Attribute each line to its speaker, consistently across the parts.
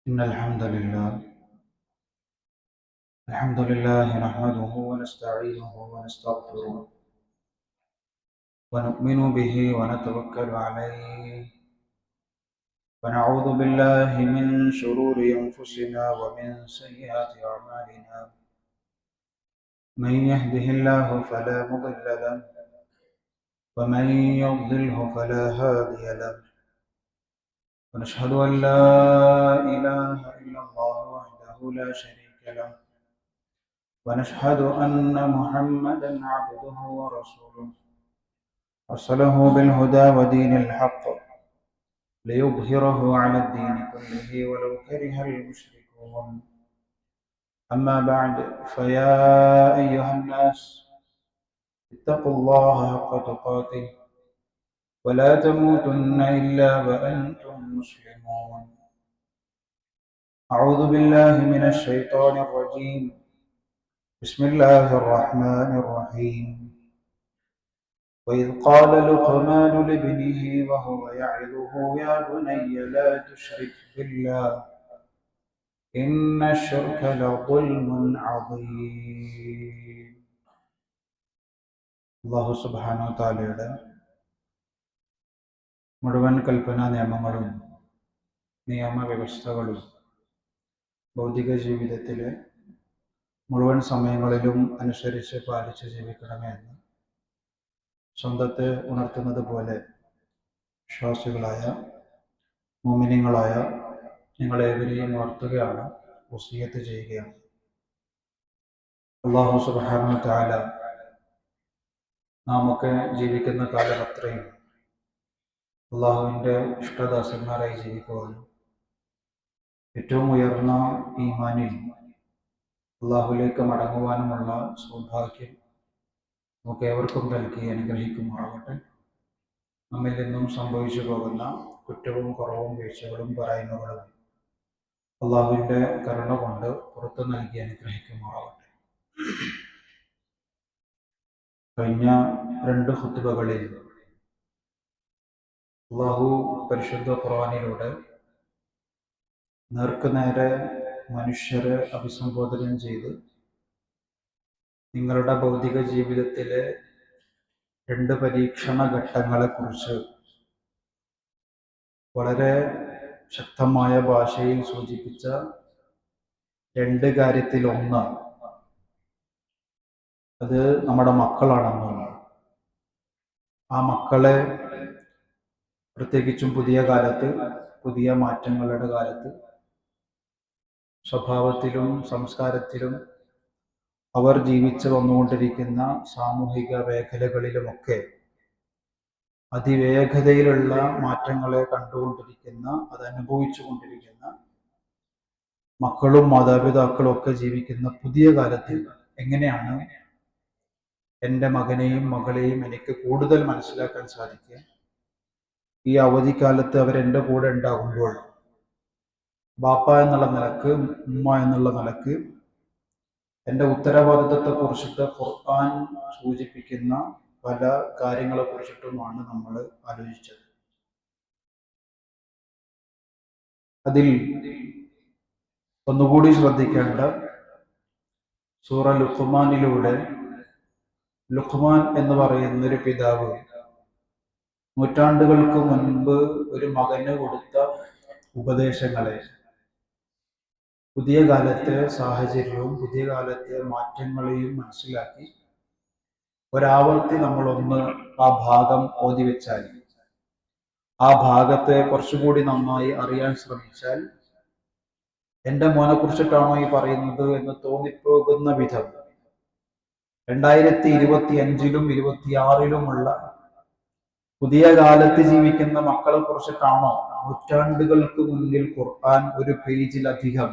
Speaker 1: إن الحمد لله نحمده ونستعينه ونستغفره ونؤمن به ونتوكل عليه ونعوذ بالله من شرور أنفسنا ومن سيئات أعمالنا. من يهده الله فلا مضل له ومن يضلله فلا هادي له. ونشهد أن لا إله إلا الله وحده لا شريك له، ونشهد أن محمدا عبده ورسوله أرسله بالهدى ودين الحق ليظهره على الدين كله ولو كره المشركون. أما بعد، فيا أيها الناس اتقوا الله حق تقاته ولا تموتن إلا وأنتم مسلمون. أعوذ بالله من الشيطان الرجيم. بسم الله الرحمن الرحيم. وإذ قال لقمان لابنه وهو يعظه يا بني لا تشرك بالله إن الشرك لظلم عظيم. അല്ലാഹു സുബ്ഹാനഹു തആലയുടെ മുഴുവൻ കൽപ്പനാ നിയമങ്ങളും നിയമവ്യവസ്ഥകളും ഭൗതിക ജീവിതത്തിലെ മുഴുവൻ സമയങ്ങളിലും അനുസരിച്ച് പാലിച്ച് ജീവിക്കണമെന്ന് സ്വന്തത്തെ ഉണർത്തുന്നത് പോലെ വിശ്വാസികളായ മുഅ്മിനീങ്ങളായ നിങ്ങളേവരെയും ഉണർത്തുകയാണ്, വസിയത്ത് ചെയ്യുകയാണ്. അല്ലാഹു സുബ്ഹാനഹു തആല നാമൊക്കെ ജീവിക്കുന്ന കാലം അത്രയും അള്ളാഹുവിൻ്റെ ഇഷ്ടദാസന്മാരായി ജീവിക്കുവാനും ഏറ്റവും ഉയർന്ന ഈമാനിൽ അള്ളാഹുലേക്ക് മടങ്ങുവാനുമുള്ള സൗഭാഗ്യം നമുക്ക് ഏവർക്കും നൽകി അനുഗ്രഹിക്കുമാറാവട്ടെ. നമ്മിൽ നിന്നും സംഭവിച്ചു പോകുന്ന കുറ്റവും കുറവും വീഴ്ചകളും പറയുന്നവരും അള്ളാഹുവിൻ്റെ കരുണ കൊണ്ട് പുറത്തു നൽകി അനുഗ്രഹിക്കുമാറാവട്ടെ. കഴിഞ്ഞ 2 ഖുത്ബകളിൽ അള്ളാഹു പരിശുദ്ധ ഖുർആനിലൂടെ നേർക്കുനേരെ മനുഷ്യരെ അഭിസംബോധന ചെയ്ത് നിങ്ങളുടെ ഭൗതിക ജീവിതത്തിലെ 2 പരീക്ഷണ ഘട്ടങ്ങളെക്കുറിച്ച് വളരെ ശക്തമായ ഭാഷയിൽ സൂചിപ്പിച്ച 2 കാര്യത്തിൽ ഒന്ന് അത് നമ്മുടെ മക്കളാണെന്നുള്ളതാണ്. ആ മക്കളെ പ്രത്യേകിച്ചും പുതിയ കാലത്ത്, പുതിയ മാറ്റങ്ങളുടെ കാലത്ത് സ്വഭാവത്തിലും സംസ്കാരത്തിലും അവർ ജീവിച്ചു വന്നുകൊണ്ടിരിക്കുന്ന സാമൂഹിക മേഖലകളിലുമൊക്കെ അതിവേഗതയിലുള്ള മാറ്റങ്ങളെ കണ്ടുകൊണ്ടിരിക്കുന്ന, അതനുഭവിച്ചു കൊണ്ടിരിക്കുന്ന മക്കളും മാതാപിതാക്കളും ഒക്കെ ജീവിക്കുന്ന പുതിയ കാലത്ത് എങ്ങനെയാണ് എൻ്റെ മകനെയും മകളെയും എനിക്ക് കൂടുതൽ മനസ്സിലാക്കാൻ സാധിക്കുക? ഈ അവധിക്കാലത്ത് അവരെൻ്റെ കൂടെ ഉണ്ടാകുമ്പോൾ ബാപ്പ എന്നുള്ള നിലക്ക്, ഉമ്മ എന്നുള്ള നിലക്ക് എൻ്റെ ഉത്തരവാദിത്വത്തെക്കുറിച്ചിട്ട് ഖുർആൻ സൂചിപ്പിക്കുന്ന പല കാര്യങ്ങളെ കുറിച്ചിട്ടുമാണ് നമ്മൾ ആലോചിച്ചത്. അതിൽ ഒന്നുകൂടി ശ്രദ്ധിക്കേണ്ട സൂറ ലുഖ്മാനിലൂടെ ലുഖ്മാൻ എന്ന് പറയുന്നൊരു പിതാവ് നൂറ്റാണ്ടുകൾക്ക് മുൻപ് ഒരു മകന് കൊടുത്ത ഉപദേശങ്ങളെ പുതിയ കാലത്തെ സാഹചര്യവും പുതിയ കാലത്തെ മാറ്റങ്ങളെയും മനസ്സിലാക്കി ഒരാവർത്തി നമ്മളൊന്ന് ആ ഭാഗം ഓതി വെച്ചാൽ, ആ ഭാഗത്തെ കുറച്ചുകൂടി നന്നായി അറിയാൻ ശ്രമിച്ചാൽ എൻ്റെ മോനെ കുറിച്ചിട്ടാണോ ഈ പറയുന്നത് എന്ന് തോന്നിപ്പോകുന്ന വിധം 2025-ലും 26-ലുമുള്ള പുതിയ കാലത്ത് ജീവിക്കുന്ന മക്കളെ കുറിച്ചിട്ടാണോ നൂറ്റാണ്ടുകൾക്ക് മുന്നിൽ ഖുർആൻ ഒരു പേജിലധികം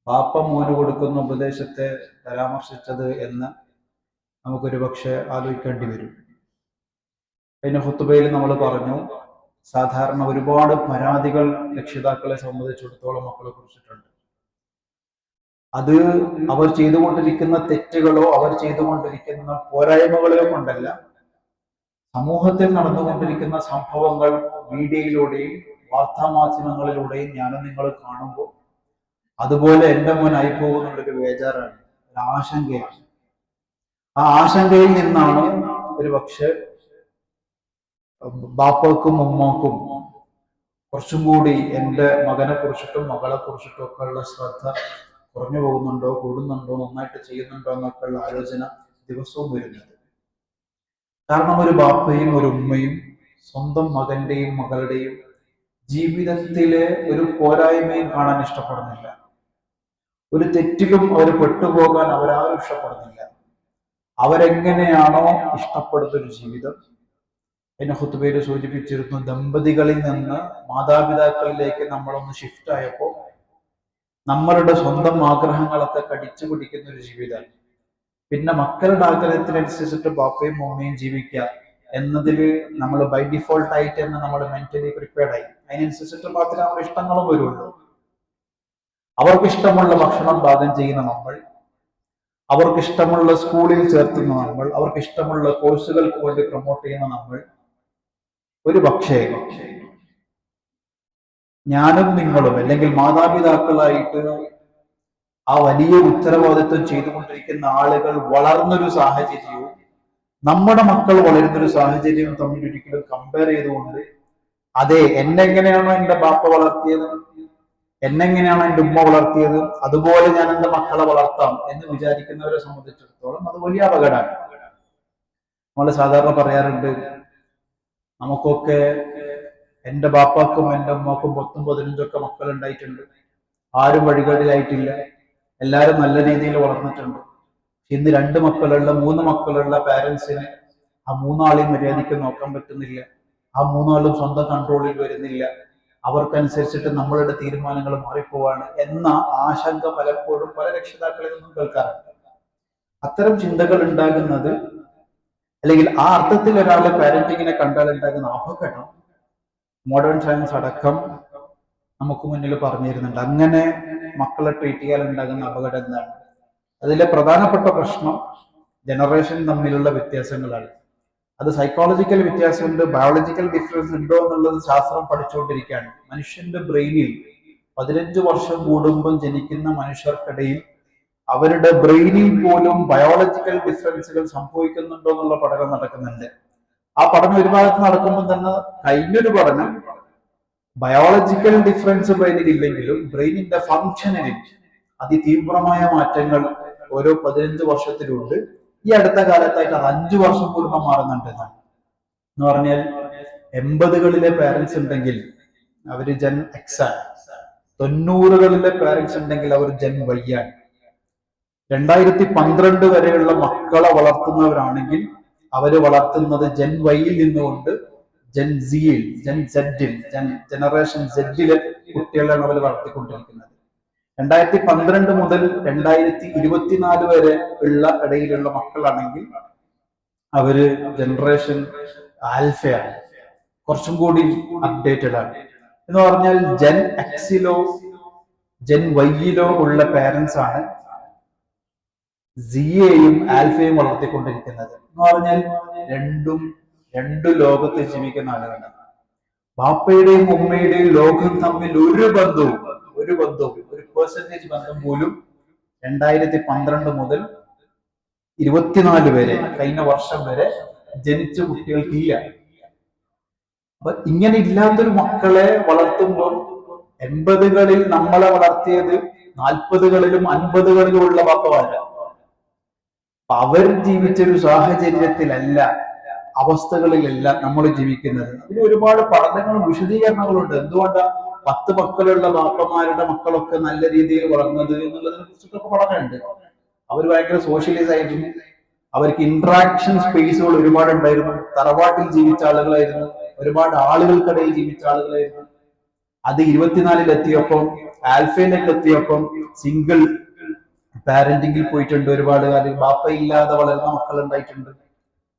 Speaker 1: ബാപ്പ മോന് കൊടുക്കുന്ന ഉപദേശത്തെ പരാമർശിച്ചത് എന്ന് നമുക്കൊരു പക്ഷെ ആലോചിക്കേണ്ടി വരും. കഴിഞ്ഞ ഖുത്ബയിൽ നമ്മൾ പറഞ്ഞു, സാധാരണ ഒരുപാട് പരാതികൾ രക്ഷിതാക്കളെ സംബന്ധിച്ചിടത്തോളം മക്കളെ കുറിച്ചിട്ടുണ്ട്. അത് അവർ ചെയ്തുകൊണ്ടിരിക്കുന്ന തെറ്റുകളോ അവർ ചെയ്തുകൊണ്ടിരിക്കുന്ന പോരായ്മകളോ കൊണ്ടല്ല, സമൂഹത്തിൽ നടന്നുകൊണ്ടിരിക്കുന്ന സംഭവങ്ങൾ മീഡിയയിലൂടെയും വാർത്താ മാധ്യമങ്ങളിലൂടെയും ഞാനും നിങ്ങൾ കാണുമ്പോൾ അതുപോലെ എൻ്റെ മോനായി പോകുന്നുള്ളൊരു ബേജാറാണ്, ഒരു ആശങ്കയാണ്. ആ ആശങ്കയിൽ നിന്നാണ് ഒരു പക്ഷെ ബാപ്പക്കും ഉമ്മാക്കും കുറച്ചും കൂടി എൻ്റെ മകനെ കുറിച്ചിട്ടും മകളെ കുറിച്ചിട്ടും ഒക്കെ ഉള്ള ശ്രദ്ധ കുറഞ്ഞു പോകുന്നുണ്ടോ, കൂടുന്നുണ്ടോ, നന്നായിട്ട് ചെയ്യുന്നുണ്ടോ എന്നൊക്കെ ഉള്ള ആലോചന ദിവസവും വരുന്നത്. കാരണം ഒരു ബാപ്പയും ഒരു ഉമ്മയും സ്വന്തം മകന്റെയും മകളുടെയും ജീവിതത്തിലെ ഒരു പോരായ്മയും കാണാൻ ഇഷ്ടപ്പെടുന്നില്ല. ഒരു തെറ്റിലും അവർ പെട്ടുപോകാൻ അവരാരും ഇഷ്ടപ്പെടുന്നില്ല. അവരെങ്ങനെയാണോ ഇഷ്ടപ്പെടുന്ന ഒരു ജീവിതം, എന്നെ ഹുത്തുബയിൽ സൂചിപ്പിച്ചിരുന്നു, ദമ്പതികളിൽ നിന്ന് മാതാപിതാക്കളിലേക്ക് നമ്മളൊന്ന് ഷിഫ്റ്റ് ആയപ്പോൾ നമ്മളുടെ സ്വന്തം ആഗ്രഹങ്ങളൊക്കെ കടിച്ചു പിടിക്കുന്ന ഒരു ജീവിതം. പിന്നെ മക്കളുടെ ആഗ്രഹത്തിനനുസരിച്ചിട്ട് ബാപ്പയും ഉമ്മയും ജീവിക്കുക എന്നതിൽ നമ്മൾ ബൈ ഡിഫോൾട്ട് ആയിട്ട് തന്നെ നമ്മൾ മെന്റലി പ്രിപ്പയർഡ് ആയി. അതിനനുസരിച്ചിട്ട് മാത്രമേ നമ്മുടെ ഇഷ്ടങ്ങളും വരുള്ളൂ. അവർക്ക് ഇഷ്ടമുള്ള ഭക്ഷണം പാകം ചെയ്യുന്ന നമ്മൾ, അവർക്ക് ഇഷ്ടമുള്ള സ്കൂളിൽ ചേർത്തുന്ന നമ്മൾ, അവർക്ക് ഇഷ്ടമുള്ള കോഴ്സുകൾക്ക് വേണ്ടി പ്രൊമോട്ട് ചെയ്യുന്ന നമ്മൾ, ഒരു പക്ഷേ ഞാനും നിങ്ങളും അല്ലെങ്കിൽ മാതാപിതാക്കളായിട്ട് ആ വലിയ ഉത്തരവാദിത്വം ചെയ്തുകൊണ്ടിരിക്കുന്ന ആളുകൾ വളർന്നൊരു സാഹചര്യവും നമ്മുടെ മക്കൾ വളരുന്നൊരു സാഹചര്യവും തമ്മിൽ ഒരിക്കലും കമ്പയർ ചെയ്തുകൊണ്ട്, അതെ എന്നെങ്ങനെയാണോ എൻ്റെ ബാപ്പ വളർത്തിയത്, എന്നെങ്ങനെയാണോ എൻ്റെ ഉമ്മ വളർത്തിയത്, അതുപോലെ ഞാൻ എൻ്റെ മക്കളെ വളർത്താം എന്ന് വിചാരിക്കുന്നവരെ സംബന്ധിച്ചിടത്തോളം അത് വലിയ അപകടമാണ്. നമ്മൾ സാധാരണ പറയാറുണ്ട്, നമുക്കൊക്കെ എൻ്റെ ബാപ്പാക്കും എൻ്റെ ഉമ്മക്കും 10-15 മക്കൾ ഉണ്ടായിട്ടുണ്ട്, ആരും വഴികളിലായിട്ടില്ല, എല്ലാവരും നല്ല രീതിയിൽ വളർന്നിട്ടുണ്ട്. ഇന്ന് 2 മക്കളുള്ള 3 മക്കളുള്ള പാരൻസിന് ആ 3ആളെയും മര്യാദയ്ക്ക് നോക്കാൻ പറ്റുന്നില്ല, ആ 3ആളും സ്വന്തം കൺട്രോളിൽ വരുന്നില്ല, അവർക്കനുസരിച്ചിട്ട് നമ്മളുടെ തീരുമാനങ്ങൾ മാറിപ്പോവാണ് എന്ന ആശങ്ക പലപ്പോഴും പല രക്ഷിതാക്കളിൽ നിന്നും കേൾക്കാറുണ്ട്. അത്തരം ചിന്തകൾ ഉണ്ടാകുന്നത്, അല്ലെങ്കിൽ ആ അർത്ഥത്തിൽ ഒരാളെ പാരന്റിങ്ങിനെ കണ്ടാൽ ഉണ്ടാകുന്ന അപകടം മോഡേൺ സയൻസ് അടക്കം നമുക്ക് മുന്നിൽ പറഞ്ഞു തരുന്നുണ്ട്. അങ്ങനെ മക്കളെ ട്രീറ്റ് ചെയ്യാൻ ഉണ്ടാകുന്ന അപകടം എന്താണ്? അതിലെ പ്രധാനപ്പെട്ട പ്രശ്നം ജനറേഷൻ തമ്മിലുള്ള വ്യത്യാസങ്ങളാണ്. അത് സൈക്കോളജിക്കൽ വ്യത്യാസമുണ്ട്, ബയോളജിക്കൽ ഡിഫറൻസ് ഉണ്ടോ എന്നുള്ളത് ശാസ്ത്രം പഠിച്ചുകൊണ്ടിരിക്കുകയാണ്. മനുഷ്യന്റെ ബ്രെയിനിൽ 15 വർഷം കൂടുമ്പം ജനിക്കുന്ന മനുഷ്യർക്കിടയിൽ അവരുടെ ബ്രെയിനിൽ പോലും ബയോളജിക്കൽ ഡിഫറൻസുകൾ സംഭവിക്കുന്നുണ്ടോ എന്നുള്ള പഠനം നടക്കുന്നുണ്ട്. ആ പഠനം ഒരു ഭാഗത്ത് നടക്കുമ്പോൾ തന്നെ കഴിഞ്ഞൊരു പഠനം ബയോളജിക്കൽ ഡിഫറൻസ് ബ്രെയിനിൽ ഇല്ലെങ്കിലും ബ്രെയിനിന്റെ ഫങ്ഷനിൽ അതിതീവ്രമായ മാറ്റങ്ങൾ ഓരോ 15 വർഷത്തിലുണ്ട്. ഈ അടുത്ത കാലത്തായിട്ട് അത് 5 വർഷം കൂടുമ്പോൾ മാറുന്നുണ്ട് എന്ന് പറഞ്ഞാൽ 80കളിലെ പാരന്റ്സ് ഉണ്ടെങ്കിൽ അവര് ജൻ എക്സ് ആണ്, 90കളിലെ പാരന്റ്സ് ഉണ്ടെങ്കിൽ അവർ ജൻ വൈ ആണ്, 2012 വരെയുള്ള മക്കളെ വളർത്തുന്നവരാണെങ്കിൽ അവര് വളർത്തുന്നത് ജൻ വൈയിൽ നിന്നുകൊണ്ട് ജൻ സിയിൽ, ജൻ സെഡിൽ, ജനറേഷൻ സെഡിലെ കുട്ടികളാണ് അവർ വളർത്തിക്കൊണ്ടിരിക്കുന്നത്. 2012 മുതൽ 2024 വരെ ഉള്ള ഇടയിലുള്ള മക്കളാണെങ്കിൽ അവര് ജനറേഷൻ ആൽഫയാണ്, കുറച്ചും കൂടി അപ്ഡേറ്റഡ് ആണ്. എന്ന് പറഞ്ഞാൽ ജൻ എക്സിലോ ജൻ വൈയിലോ ഉള്ള പാരന്റ്സ് ആണ് സിയെയും ആൽഫയും വളർത്തിക്കൊണ്ടിരിക്കുന്നത്. എന്ന് പറഞ്ഞാൽ രണ്ടു ലോകത്ത് ജീവിക്കുന്ന ആളുകളാണ്. ബാപ്പയുടെയും ഉമ്മയുടെയും ലോകം തമ്മിൽ ഒരു ബന്ധവും ഒരു പെർസെന്റേജ് ബന്ധം പോലും 2012 മുതൽ 24 വരെ, കഴിഞ്ഞ വർഷം വരെ ജനിച്ച കുട്ടികൾക്കില്ല. അപ്പൊ ഇങ്ങനെ ഇല്ലാത്തൊരു മക്കളെ വളർത്തുമ്പോൾ 80കളിൽ നമ്മളെ വളർത്തിയത് 40കളിലും 50കളിലും ഉള്ള ബാപ്പമാരാണ്. അവർ ജീവിച്ചൊരു സാഹചര്യത്തിലല്ല, അവസ്ഥകളിലല്ല നമ്മൾ ജീവിക്കുന്നത്. അതിന് ഒരുപാട് പഠനങ്ങളും വിശദീകരണങ്ങളുണ്ട്. എന്തുകൊണ്ടാണ് 10 മക്കളുള്ള ബാപ്പമാരുടെ മക്കളൊക്കെ നല്ല രീതിയിൽ വളർന്നത് എന്നുള്ളതിനെ കുറിച്ചിട്ടൊക്കെ പഠനമുണ്ട്. അവർ ഭയങ്കര സോഷ്യലൈസ് ആയിരുന്നു, അവർക്ക് ഇന്ററാക്ഷൻ സ്പേസുകൾ ഒരുപാട് ഉണ്ടായിരുന്നു, തറവാട്ടിൽ ജീവിച്ച ആളുകളായിരുന്നു, ഒരുപാട് ആളുകൾക്കിടയിൽ ജീവിച്ച ആളുകളായിരുന്നു. അത് 24-ൽ എത്തിയപ്പം, ആൽഫയിലേക്ക് എത്തിയപ്പം സിംഗിൾ പാരന്റിങ്ങിൽ പോയിട്ടുണ്ട്. ഒരുപാട് കാര്യം ബാപ്പ ഇല്ലാതെ വളരുന്ന മക്കൾ ഉണ്ടായിട്ടുണ്ട്.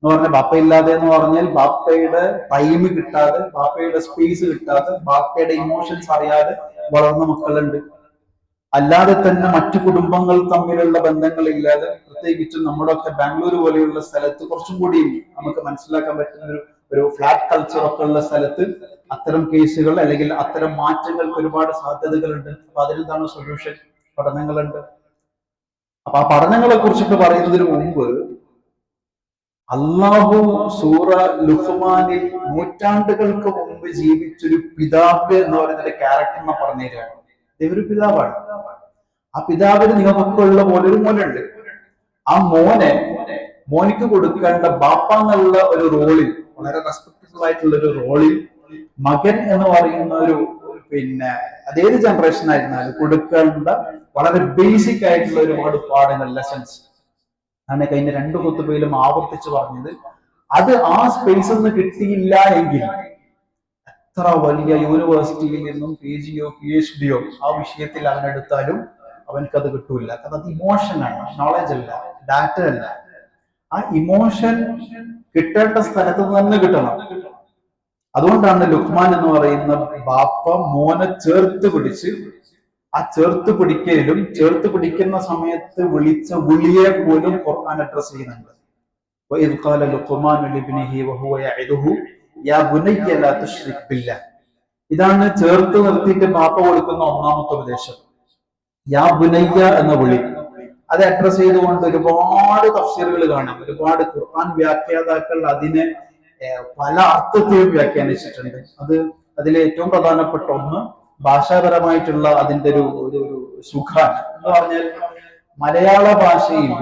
Speaker 1: എന്ന് പറഞ്ഞാൽ ബാപ്പ ഇല്ലാതെ എന്ന് പറഞ്ഞാൽ ബാപ്പയുടെ ടൈം കിട്ടാതെ, ബാപ്പയുടെ സ്പേസ് കിട്ടാതെ, ബാപ്പയുടെ ഇമോഷൻസ് അറിയാതെ വളർന്ന മക്കളുണ്ട്. അല്ലാതെ തന്നെ മറ്റു കുടുംബങ്ങൾ തമ്മിലുള്ള ബന്ധങ്ങളില്ലാതെ, പ്രത്യേകിച്ചും നമ്മുടെ ഒക്കെ ബാംഗ്ലൂർ പോലെയുള്ള സ്ഥലത്ത് കുറച്ചും കൂടി നമുക്ക് മനസ്സിലാക്കാൻ പറ്റുന്ന ഒരു ഫ്ലാറ്റ് കൾച്ചർ ഒക്കെ ഉള്ള സ്ഥലത്ത് അത്തരം കേസുകൾ അല്ലെങ്കിൽ അത്തരം മാറ്റങ്ങൾക്ക് ഒരുപാട് സാധ്യതകളുണ്ട്. അപ്പൊ അതിനെന്താണ് സൊല്യൂഷൻ? പഠനങ്ങളുണ്ട്. അപ്പൊ ആ പഠനങ്ങളെ കുറിച്ചിട്ട് പറയുന്നതിന് മുമ്പ് അള്ളാഹു സൂറ ലുഖ്മാനിൽ നൂറ്റാണ്ടുകൾക്ക് മുമ്പ് ജീവിച്ചൊരു പിതാവ് എന്ന് പറയുന്ന ക്യാരക്ടറിനെ പറഞ്ഞു തരികയാണ്. ഇതൊരു പിതാവാണ്. ആ പിതാവിന് നിങ്ങൾക്കൊക്കെ ഉള്ള പോലെ ഒരു മോനുണ്ട്. ആ മോനിക്ക് കൊടുക്കേണ്ട ബാപ്പ എന്നുള്ള ഒരു റോളിൽ, വളരെ റെസ്പെക്ടബിൾ ആയിട്ടുള്ള ഒരു റോളിൽ മകൻ എന്ന് പറയുന്ന ഒരു അതേത് ജനറേഷൻ ആയിരുന്നാലും കൊടുക്കേണ്ട വളരെ ബേസിക് ആയിട്ടുള്ള ഒരുപാട് പാഠങ്ങൾ, ലെസൺസ് ആണ് കഴിഞ്ഞ 2 ഖുതുബയിലും ആവർത്തിച്ച് പറഞ്ഞത്. അത് ആ സ്പേസിൽ നിന്ന് കിട്ടിയില്ല എങ്കിൽ എത്ര വലിയ യൂണിവേഴ്സിറ്റിയിൽ നിന്നും PG യോ PhD യോ ആ വിഷയത്തിൽ അവനെടുത്താലും അവനക്കത് കിട്ടൂല. കാരണം അത് ഇമോഷനാണ്, നോളജ് അല്ല, ഡാറ്റ അല്ല. ആ ഇമോഷൻ കിട്ടേണ്ട സ്ഥലത്ത് തന്നെ കിട്ടണം. അതുകൊണ്ടാണ് ലുഖ്മാൻ എന്ന് പറയുന്ന ബാപ്പ മോനെ ചേർത്ത് പിടിച്ച്, ആ ചേർത്ത് പിടിക്കലും ചേർത്ത് പിടിക്കുന്ന സമയത്ത് വിളിച്ച വിളിയെ പോലും ഖുർആൻ അഡ്രസ് ചെയ്യുന്നുണ്ട്. ഇതാണ് ചേർത്ത് നിർത്തിയിട്ട് ബാപ്പ കൊടുക്കുന്ന ഒന്നാമത്തെ ഉപദേശം. യാ ബുനയ്യ എന്ന വിളി. അത് അഡ്രസ് ചെയ്തുകൊണ്ട് ഒരുപാട് തഫ്സീറുകൾ കാണാം. ഒരുപാട് ഖുർആൻ വ്യാഖ്യാതാക്കൾ അതിനെ പല അർത്ഥത്തിലും വ്യാഖ്യാനിച്ചിട്ടുണ്ട്. അതിലെ ഏറ്റവും പ്രധാനപ്പെട്ട ഒന്ന് ഭാഷാപരമായിട്ടുള്ള അതിന്റെ ഒരു സുഖാണ് എന്ന് പറഞ്ഞാൽ, മലയാള ഭാഷയിൽ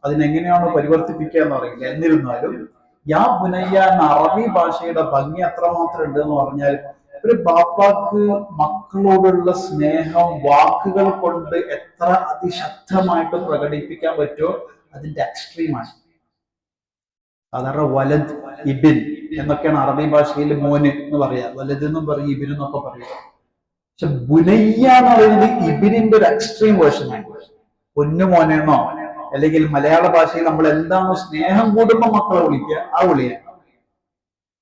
Speaker 1: അതിനെങ്ങനെയാണോ പരിവർത്തിപ്പിക്കുക എന്ന് അറിയില്ല. എന്നിരുന്നാലും യാ ബുനയ്യ എന്ന അറബി ഭാഷയുടെ ഭംഗി അത്രമാത്രം ഉണ്ട് എന്ന് പറഞ്ഞാൽ, ഒരു ബാപ്പാക്ക് മക്കളോടുള്ള സ്നേഹം വാക്കുകൾ കൊണ്ട് എത്ര അതിശക്തമായിട്ട് പ്രകടിപ്പിക്കാൻ പറ്റുമോ അതിന്റെ എക്സ്ട്രീമാണ്. സാധാരണ വലദ്, ഇബിൻ എന്നൊക്കെയാണ് അറബി ഭാഷയിൽ മോന് എന്ന് പറയാ. വലദ് എന്നും പറയും, ഇബിൻ എന്നൊക്കെ പറയും. പക്ഷെ ബുനയ്യ എന്ന് പറയുന്നത് ഇബിനിന്റെ ഒരു എക്സ്ട്രീം വേർഷനാണ്. പൊന്നു മോനെന്നോ അല്ലെങ്കിൽ മലയാള ഭാഷയിൽ നമ്മൾ എന്താണോ സ്നേഹം കൂടുമ്പോ മക്കളെ വിളിക്കുക, ആ വിളിയാണ്.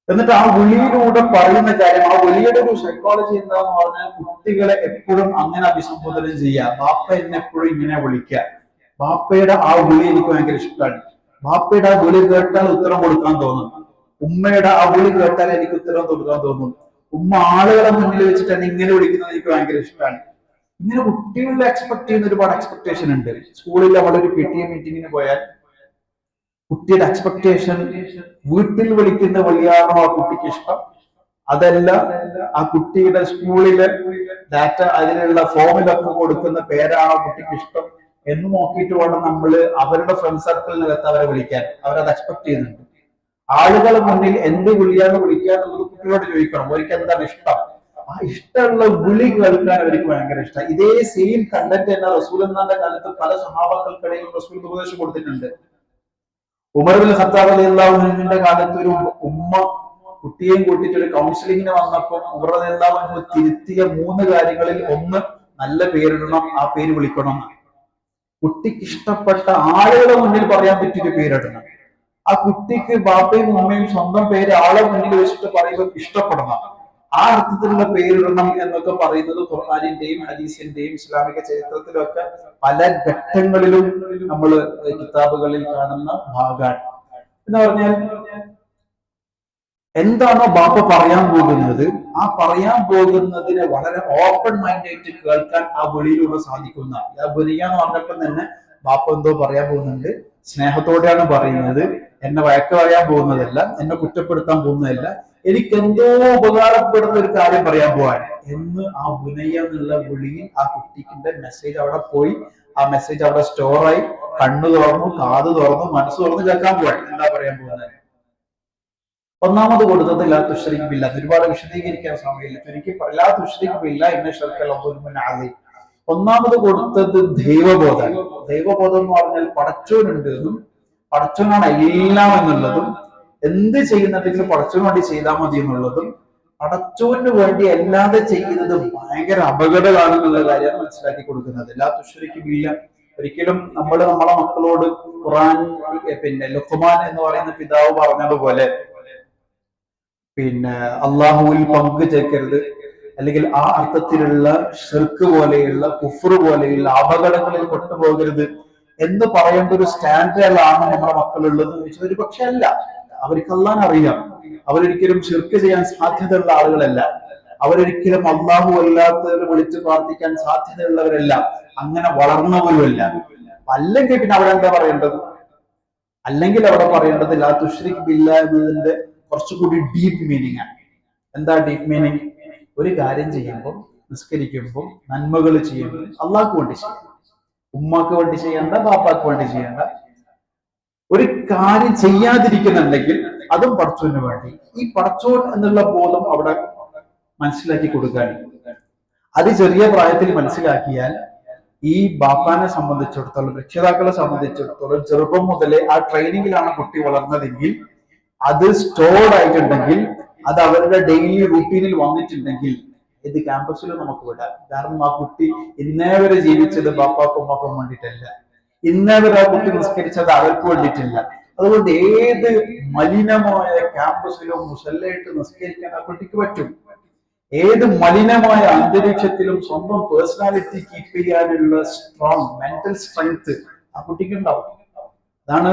Speaker 1: എന്നിട്ട് ആ വിളിയിലൂടെ പറയുന്ന കാര്യം, ആ വിളിയുടെ ഒരു സൈക്കോളജി എന്താന്ന് പറഞ്ഞാൽ, കുട്ടികളെ എപ്പോഴും അങ്ങനെ അഭിസംബോധന ചെയ്യുക. ബാപ്പ എന്നെ എപ്പോഴും ഇങ്ങനെ വിളിക്കുക. ബാപ്പയുടെ ആ വിളി എനിക്ക് ഭയങ്കര ഇഷ്ടമാണ്. ബാപ്പയുടെ ആ വിളി കേട്ടാൽ ഉത്തരം കൊടുക്കാൻ തോന്നും. ഉമ്മയുടെ ആ വിളി കേട്ടാൽ എനിക്ക് ഉത്തരം കൊടുക്കാൻ തോന്നും. ഉമ്മ ആളുകളെ മുന്നിൽ വെച്ചിട്ട് എന്നെ ഇങ്ങനെ വിളിക്കുന്നത് എനിക്ക് ഭയങ്കര ഇഷ്ടമാണ്. ഇങ്ങനെ കുട്ടികളിൽ എക്സ്പെക്ട് ചെയ്യുന്ന ഒരുപാട് എക്സ്പെക്ടേഷൻ ഉണ്ട്. സ്കൂളിൽ നമ്മളൊരു PTA മീറ്റിങ്ങിന് പോയാൽ കുട്ടിയുടെ എക്സ്പെക്ടേഷൻ വീട്ടിൽ വിളിക്കുന്ന വിളിയാണോ ആ കുട്ടിക്ക് ഇഷ്ടം, അതല്ല ആ കുട്ടിയുടെ സ്കൂളിലെ ഡാറ്റ അതിലുള്ള ഫോമിലൊക്കെ കൊടുക്കുന്ന പേരാണോ കുട്ടിക്ക് ഇഷ്ടം എന്ന് നോക്കിയിട്ട് വേണം നമ്മൾ അവരുടെ ഫ്രണ്ട് സർക്കിളിനകത്ത് അവരെ വിളിക്കാൻ. അവരത് എക്സ്പെക്ട് ചെയ്യുന്നുണ്ട്. ആളുകൾ മുന്നിൽ എന്ത് വിളിയാണ് വിളിക്കുക എന്നുള്ളത് കുട്ടികളോട് ചോദിക്കണം. അവർക്ക് എന്താണ് ഇഷ്ടം, ആ ഇഷ്ടമുള്ള വിളി കേൾക്കാൻ അവർക്ക് ഭയങ്കര ഇഷ്ടം. ഇതേ സെയിം കണ്ടന്റ് തന്നെ റസൂൽ എന്നാന്റെ കാലത്ത് പല സഹാബാക്കൾക്കിടയിലും റസൂൽ ഉപദേശം കൊടുത്തിട്ടുണ്ട്. ഉമർ ബിൻ ഖത്താബ് റളിയല്ലാഹു അൻഹുവിന്റെ കാലത്ത് ഒരു ഉമ്മ കുട്ടിയെയും കൂട്ടിയിട്ട് ഒരു കൗൺസിലിങ്ങിന് വന്നപ്പോൾ ഉമർ റളിയല്ലാഹു അൻഹു തിരുത്തിയ 3 കാര്യങ്ങളിൽ ഒന്ന്, നല്ല പേരിടണം, ആ പേര് വിളിക്കണം. കുട്ടിക്ക് ഇഷ്ടപ്പെട്ട ആളുകളെ മുന്നിൽ പറയാൻ പറ്റിയൊരു പേരിടണം. ആ കുട്ടിക്ക് ബാപ്പയും ഉമ്മയും സ്വന്തം പേര് ആളെ മുന്നിൽ വെച്ചിട്ട് പറയുമ്പോൾ ഇഷ്ടപ്പെടണം. ആ അർത്ഥത്തിലുള്ള പേരിടണം എന്നൊക്കെ പറയുന്നത് ഖുർആനിന്റെയും ഹദീസിന്റെയും ഇസ്ലാമിക ചരിത്രത്തിലൊക്കെ പല ഘട്ടങ്ങളിലും നമ്മൾ കിതാബുകളിൽ കാണുന്ന ഭാഗമാണ്. എന്ന് പറഞ്ഞാൽ, എന്താണോ ബാപ്പ പറയാൻ പോകുന്നത്, ആ പറയാൻ പോകുന്നതിനെ വളരെ ഓപ്പൺ മൈൻഡായിട്ട് കേൾക്കാൻ ആ വിളിയിലൂടെ സാധിക്കുന്ന. ബുനിയ എന്ന് പറഞ്ഞപ്പോൾ തന്നെ ബാപ്പ എന്തോ പറയാൻ പോകുന്നുണ്ട്, സ്നേഹത്തോടെയാണ് പറയുന്നത്, എന്നെ വഴക്ക് പറയാൻ പോകുന്നതല്ല, എന്നെ കുറ്റപ്പെടുത്താൻ പോകുന്നതല്ല, എനിക്ക് എന്തോ ഉപകാരപ്പെടുന്ന ഒരു കാര്യം പറയാൻ പോവാൻ എന്ന് ആ ബുനയ്യ എന്നുള്ള വിളിയിൽ ആ കുട്ടിക്കിന്റെ മെസ്സേജ് അവിടെ പോയി. ആ മെസ്സേജ് അവിടെ സ്റ്റോറായി. കണ്ണു തുറന്നു, കാത് തുറന്നു, മനസ്സ് തുറന്ന് കേൾക്കാൻ പോവാൻ. എന്താ പറയാൻ പോകുന്നത്? ഒന്നാമത് കൊടുത്തത് ലാ തുശ്രിക് ബില്ലാഹ്. ഒരുപാട് വിശദീകരിക്കാൻ സമയമില്ല. എനിക്ക് ലാ തുശ്രിക് ബില്ലാഹ് ഇന്ന ശിർക ലദുൽമുൻ അദീം. ഒന്നാമത് കൊടുത്തത് ദൈവബോധം. ദൈവബോധം എന്ന് പറഞ്ഞാൽ പടച്ചോനുണ്ട് എന്നും പടച്ചോനാണ് എല്ലാം എന്നുള്ളതും, എന്ത് ചെയ്യുന്നുണ്ടെങ്കിലും പടച്ചോന് വേണ്ടി ചെയ്താൽ മതി എന്നുള്ളതും, പടച്ചോന് വേണ്ടി അല്ലാതെ ചെയ്യുന്നത് ഭയങ്കര അപകടമാണെന്നുള്ള കാര്യമാണ് മനസ്സിലാക്കി കൊടുക്കുന്നത്. ലാ തുശ്രിക് ബില്ലാഹ്. ഒരിക്കലും നമ്മളെ മക്കളോട് ഖുർആൻ ലുഖ്മാൻ എന്ന് പറയുന്ന പിതാവ് പറഞ്ഞതുപോലെ അള്ളാഹുവിൽ പങ്കു ചേർക്കരുത്, അല്ലെങ്കിൽ ആ അർത്ഥത്തിലുള്ള ഷിർക്ക് പോലെയുള്ള കുഫ്ർ പോലെയുള്ള അപകടങ്ങളിൽ പെട്ടുപോകരുത് എന്ന് പറയേണ്ട ഒരു സ്റ്റാൻഡേർഡിലാണ് നമ്മുടെ മക്കളുള്ളത് എന്ന് ചോദിച്ചാൽ ഒരു പക്ഷെ അല്ല. അവർക്ക് അള്ളാൻ അറിയാം. അവരൊരിക്കലും ശിർക്ക് ചെയ്യാൻ സാധ്യതയുള്ള ആളുകളല്ല. അവരൊരിക്കലും അള്ളാഹു അല്ലാത്തവരെ വിളിച്ച് പ്രാർത്ഥിക്കാൻ സാധ്യതയുള്ളവരല്ല. അങ്ങനെ വളർന്നവരുമല്ല. അല്ലെങ്കിൽ പിന്നെ അവിടെ എന്താ പറയേണ്ടത്? അല്ലെങ്കിൽ അവിടെ പറയേണ്ടത് ലാ തുശ്രിക് ബില്ലാഹ് എന്നതിന്റെ കുറച്ചുകൂടി ഡീപ്പ് മീനിങ് ആണ്. എന്താ ഡീപ്പ് മീനിങ്? ഒരു കാര്യം ചെയ്യുമ്പോൾ, നിസ്കരിക്കുമ്പോൾ, നന്മകൾ ചെയ്യുമ്പോൾ അള്ളാഹ്ക്ക് വേണ്ടി ചെയ്യണം. ഉമ്മാക്ക് വേണ്ടി ചെയ്യേണ്ട, ബാപ്പാക്ക് വേണ്ടി ചെയ്യേണ്ട. ഒരു കാര്യം ചെയ്യാതിരിക്കുന്നുണ്ടെങ്കിൽ അതും പടച്ചോന് വേണ്ടി. ഈ പടച്ചോൻ എന്നുള്ള ബോധം അവിടെ മനസ്സിലാക്കി കൊടുക്കാൻ, അത് ചെറിയ പ്രായത്തിൽ മനസ്സിലാക്കിയാൽ ഈ ബാപ്പാനെ സംബന്ധിച്ചിടത്തോളം, രക്ഷിതാക്കളെ സംബന്ധിച്ചിടത്തോളം ചെറുപ്പം മുതലേ ആ ട്രെയിനിങ്ങിലാണ് കുട്ടി വളർന്നതെങ്കിൽ, അത് സ്റ്റോർഡ് ആയിട്ടുണ്ടെങ്കിൽ, അത് അവരുടെ ഡെയിലി റൂട്ടീനിൽ വന്നിട്ടുണ്ടെങ്കിൽ ഇത് ക്യാമ്പസിലും നമുക്ക് വിടാം. കാരണം ആ കുട്ടി ഇന്നേ വരെ ജീവിച്ചത് ബാപ്പാക്കും ഉമ്മാക്കും വേണ്ടിയിട്ടല്ല. ഇന്നേ വരെ ആ കുട്ടി നിസ്കരിച്ചത് അവർക്ക് വേണ്ടിയിട്ടില്ല. അതുകൊണ്ട് ഏത് മലിനമായ ക്യാമ്പസിലും മുസല്ലയിട്ട് നിസ്കരിക്കാൻ ആ കുട്ടിക്ക് പറ്റും. ഏത് മലിനമായ അന്തരീക്ഷത്തിലും സ്വന്തം പേഴ്സണാലിറ്റി കീപ്പ് ചെയ്യാനുള്ള സ്ട്രോങ് മെന്റൽ സ്ട്രെങ്ത് ആ കുട്ടിക്ക് ഉണ്ടാവും. അതാണ്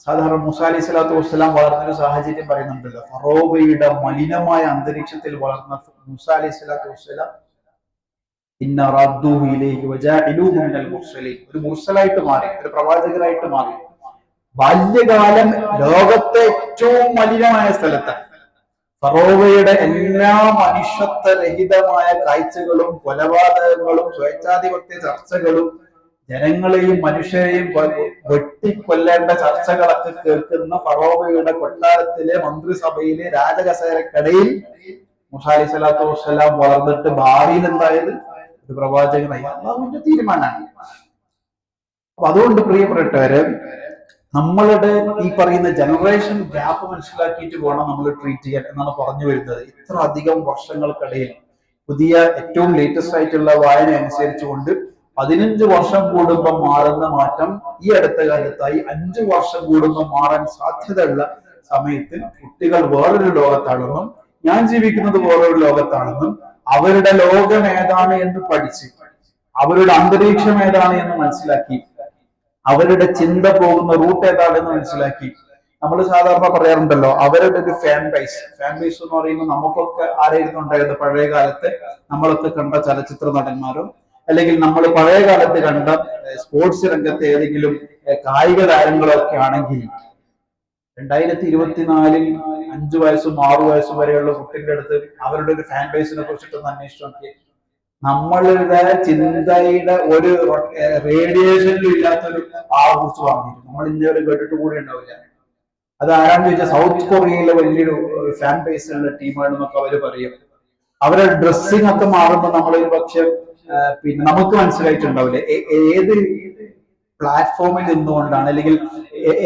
Speaker 1: സാധാരണ മൂസ അലൈഹി സ്വലാത്തു വസ്സലാം വളർന്നൊരു സാഹചര്യം പറയുന്നുണ്ടല്ലോ. ഫറോവയുടെ മലിനമായ അന്തരീക്ഷത്തിൽ വളർന്ന മൂസ അലൈഹി സ്വലാത്തു വസ്സലാം ഒരു മുർസലായിട്ട് മാറി, ഒരു പ്രവാചകരായിട്ട് മാറി. ബാല്യകാലം ലോകത്തെ ഏറ്റവും മലിനമായ സ്ഥലത്താണ്. ഫറോവയുടെ എല്ലാ മനുഷ്യത്വരഹിതമായ കാഴ്ചകളും കൊലപാതകങ്ങളും സ്വേച്ഛാധിപത്യ ചർച്ചകളും ജനങ്ങളെയും മനുഷ്യരെയും വെട്ടിക്കൊല്ലേണ്ട ചർച്ചകളൊക്കെ കേൾക്കുന്ന ഫറോവയുടെ കൊട്ടാരത്തിലെ മന്ത്രിസഭയിലെ രാജകസേരക്കടയിൽ മൂസ അലൈഹി സ്വലാത്തു വസ്സലാം വളർന്നിട്ട് ഭാവിയിൽ എന്തായത് ഒരു പ്രവാചകനായി. അള്ളാഹുവിന്റെ തീരുമാനമാണ്. അപ്പൊ അതുകൊണ്ട് പ്രിയപ്പെട്ടവര്, നമ്മളുടെ ഈ പറയുന്ന ജനറേഷൻ ഗ്യാപ്പ് മനസ്സിലാക്കിയിട്ട് വേണം നമ്മൾ ട്രീറ്റ് ചെയ്യാൻ എന്നാണ് പറഞ്ഞു വരുന്നത്. ഇത്ര അധികം വർഷങ്ങൾക്കിടയിൽ പുതിയ ഏറ്റവും ലേറ്റസ്റ്റ് ആയിട്ടുള്ള വായന അനുസരിച്ചുകൊണ്ട് 15 വർഷം കൂടുമ്പോൾ മാറുന്ന മാറ്റം ഈ അടുത്ത കാലത്തായി 5 വർഷം കൂടുമ്പോൾ മാറാൻ സാധ്യതയുള്ള സമയത്ത് കുട്ടികൾ വേറൊരു ലോകത്താണെന്നും ഞാൻ ജീവിക്കുന്നത് വേറൊരു ലോകത്താണെന്നും അവരുടെ ലോകം ഏതാണ് എന്ന് പഠിച്ച്, അവരുടെ അന്തരീക്ഷം ഏതാണ് എന്ന് മനസ്സിലാക്കി, അവരുടെ ചിന്ത പോകുന്ന റൂട്ട് ഏതാണെന്ന് മനസ്സിലാക്കി. നമ്മൾ സാധാരണ പറയാറുണ്ടല്ലോ, അവരുടെ ഒരു ഫാൻ ബേസ് എന്ന് പറയുമ്പോൾ നമുക്കൊക്കെ ആരായിരുന്നു ഉണ്ടായത്? പഴയ കാലത്ത് നമ്മളൊക്കെ കണ്ട ചലച്ചിത്ര നടന്മാരോ അല്ലെങ്കിൽ നമ്മൾ പഴയ കാലത്ത് കണ്ട സ്പോർട്സ് രംഗത്തെ ഏതെങ്കിലും കായിക താരങ്ങളോ ഒക്കെ ആണെങ്കിൽ 2024 5 വയസ്സും 6 വയസ്സും വരെയുള്ള കുട്ടികളുടെ അടുത്ത് അവരുടെ ഒരു ഫാൻ ബേസിനെ കുറിച്ചിട്ടൊന്ന് അന്വേഷിച്ചു നോക്കി. നമ്മളുടെ ചിന്തയുടെ ഒരു റേഡിയേഷനിലും ഇല്ലാത്തൊരു ആളെ കുറിച്ച് പറഞ്ഞിരുന്നു. നമ്മൾ ഇന്ത്യയിൽ കേട്ടിട്ട് കൂടി ഉണ്ടാവില്ല. അത് ആരാന്ന് ചോദിച്ചാൽ സൗത്ത് കൊറിയയിലെ വലിയൊരു ഫാൻ ബേസ് ഉള്ള ടീമാണെന്നൊക്കെ അവര് പറയും. അവരുടെ ഡ്രസ്സിംഗ് ഒക്കെ മാറുമ്പോൾ നമ്മളൊരു പക്ഷെ പിന്നെ നമുക്ക് മനസ്സിലായിട്ടുണ്ടാവില്ല ഏത് പ്ലാറ്റ്ഫോമിൽ നിന്നുകൊണ്ടാണ് അല്ലെങ്കിൽ